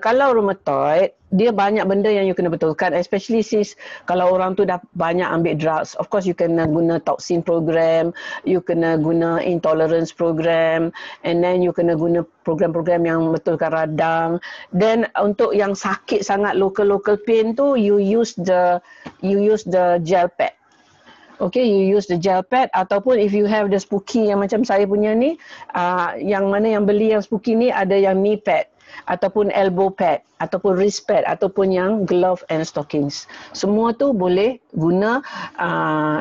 A: Kalau rheumatoid, dia banyak benda yang you kena betulkan, especially since kalau orang tu dah banyak ambil drugs. Of course, you kena guna toxin program, you kena guna intolerance program, and then you kena guna program-program yang betulkan radang. Then untuk yang sakit sangat local pain tu, you use the gel pad. Okay, you use the gel pad, ataupun if you have the spooky yang macam saya punya ni, yang mana yang beli yang spooky ni ada yang knee pad, ataupun elbow pad, ataupun wrist pad, ataupun yang glove and stockings. Semua tu boleh guna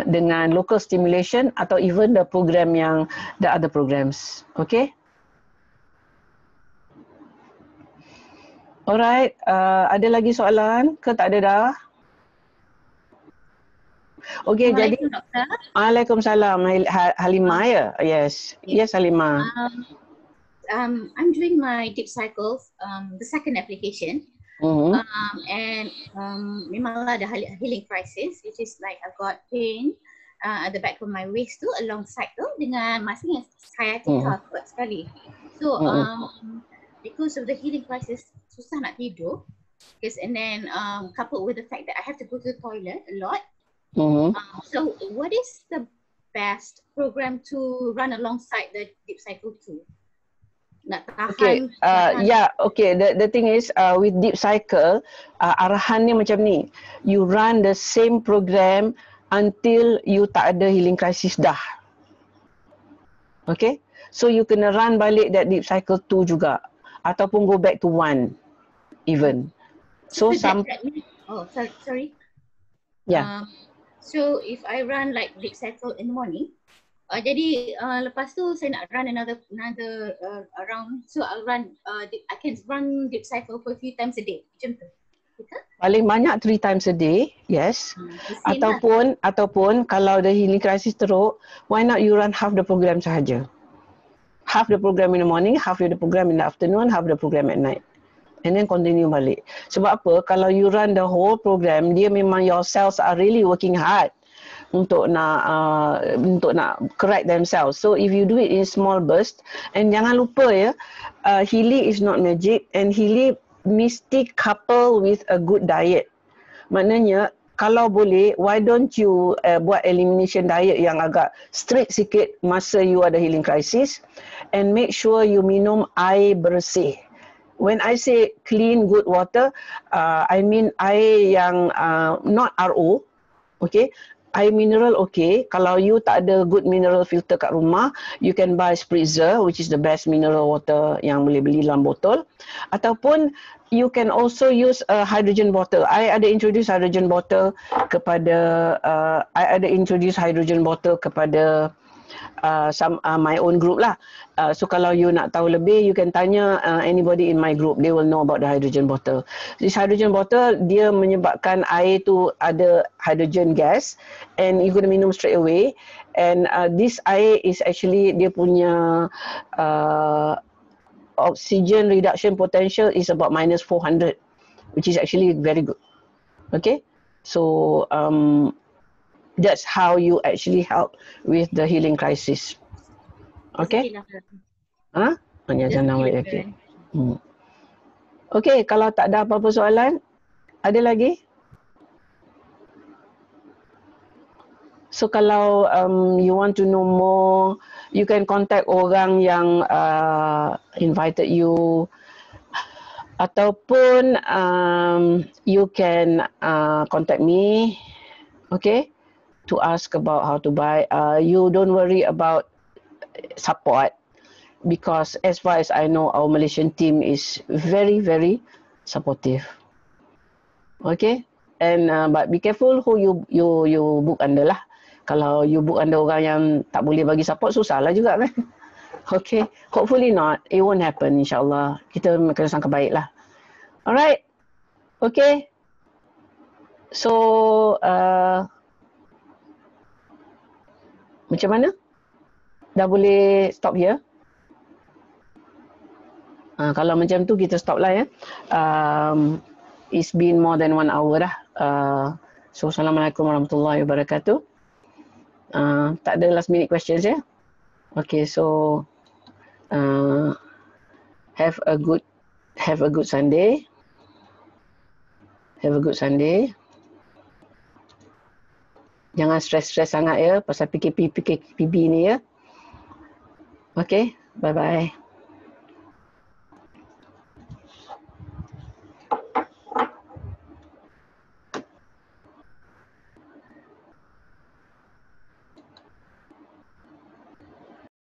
A: dengan local stimulation atau even the program yang the other programs. Okay. Alright, ada lagi soalan ke tak ada dah? Okey, jadi
F: Doktor.
A: Waalaikumsalam, Halimah ya? Yes. Yes, Halimah.
F: I'm doing my deep cycles, the second application. And memanglah ada healing crisis, which is like I've got pain at the back of my waist tu alongside tu dengan masing sciatica kuat sekali. So because of the healing crisis, susah nak tidur. And then coupled with the fact that I have to go to the toilet a lot. So what is the best program to run alongside the deep cycle 2? Nak tahan.
A: Okay, okay. The thing is with deep cycle, arahannya macam ni. You run the same program until you tak ada healing crisis dah. Okay, so you kena run balik that deep cycle 2 juga, ataupun go back to 1 even. So
F: sorry.
A: Yeah.
F: So if I run like deep cycle in the morning, jadi lepas tu saya nak run another round. So I'll run, I can run deep cycle for a few times a day. Macam tu. Betul?
A: Paling banyak 3 times a day, yes. Ataupun kalau the healing crisis teruk, why not you run half the program sahaja? Half the program in the morning, half the program in the afternoon, half the program at night. And then continue balik. Sebab apa? Kalau you run the whole program, dia memang your cells are really working hard untuk nak correct themselves. So if you do it in small burst, and jangan lupa ya, healing is not magic, and healing mesti couple with a good diet. Maknanya kalau boleh, why don't you buat elimination diet yang agak strict sikit masa you ada healing crisis, and make sure you minum air bersih. When I say clean, good water, I mean air yang not RO, okay? Air mineral okay. Kalau you tak ada good mineral filter kat rumah, you can buy Spritzer, which is the best mineral water yang boleh beli dalam botol. Ataupun you can also use a hydrogen bottle. I ada introduce hydrogen bottle kepada my own group lah. So kalau you nak tahu lebih, you can tanya anybody in my group. They will know about the hydrogen bottle. This hydrogen bottle, dia menyebabkan air tu ada hydrogen gas, and you gonna minum straight away. And this air is actually, dia punya oxygen reduction potential is about -400, which is actually very good. Okay, so that's how you actually help with the healing crisis. Okay? Hanya jangan awal. Okay. Okay, kalau tak ada apa-apa soalan, ada lagi? So kalau you want to know more, you can contact orang yang invited you, ataupun you can contact me, okay, to ask about how to buy. You don't worry about support, because as far as I know, our Malaysian team is very, very supportive. Okay, and but be careful who you book under lah. Kalau you book under orang yang tak boleh bagi support, susah lah juga kan. Okay, hopefully not. It won't happen, insyaAllah. Kita kena sangka baik lah. Alright. Okay. So, macam mana? Dah boleh stop here? Kalau macam tu kita stop lah ya. It's been more than 1 hour dah. So, Assalamualaikum warahmatullahi wabarakatuh. Tak ada last minute questions ya. Okay, so have a good Sunday. Have a good Sunday. Jangan stres-stres sangat ya pasal PKP ni ya. Okay, bye-bye.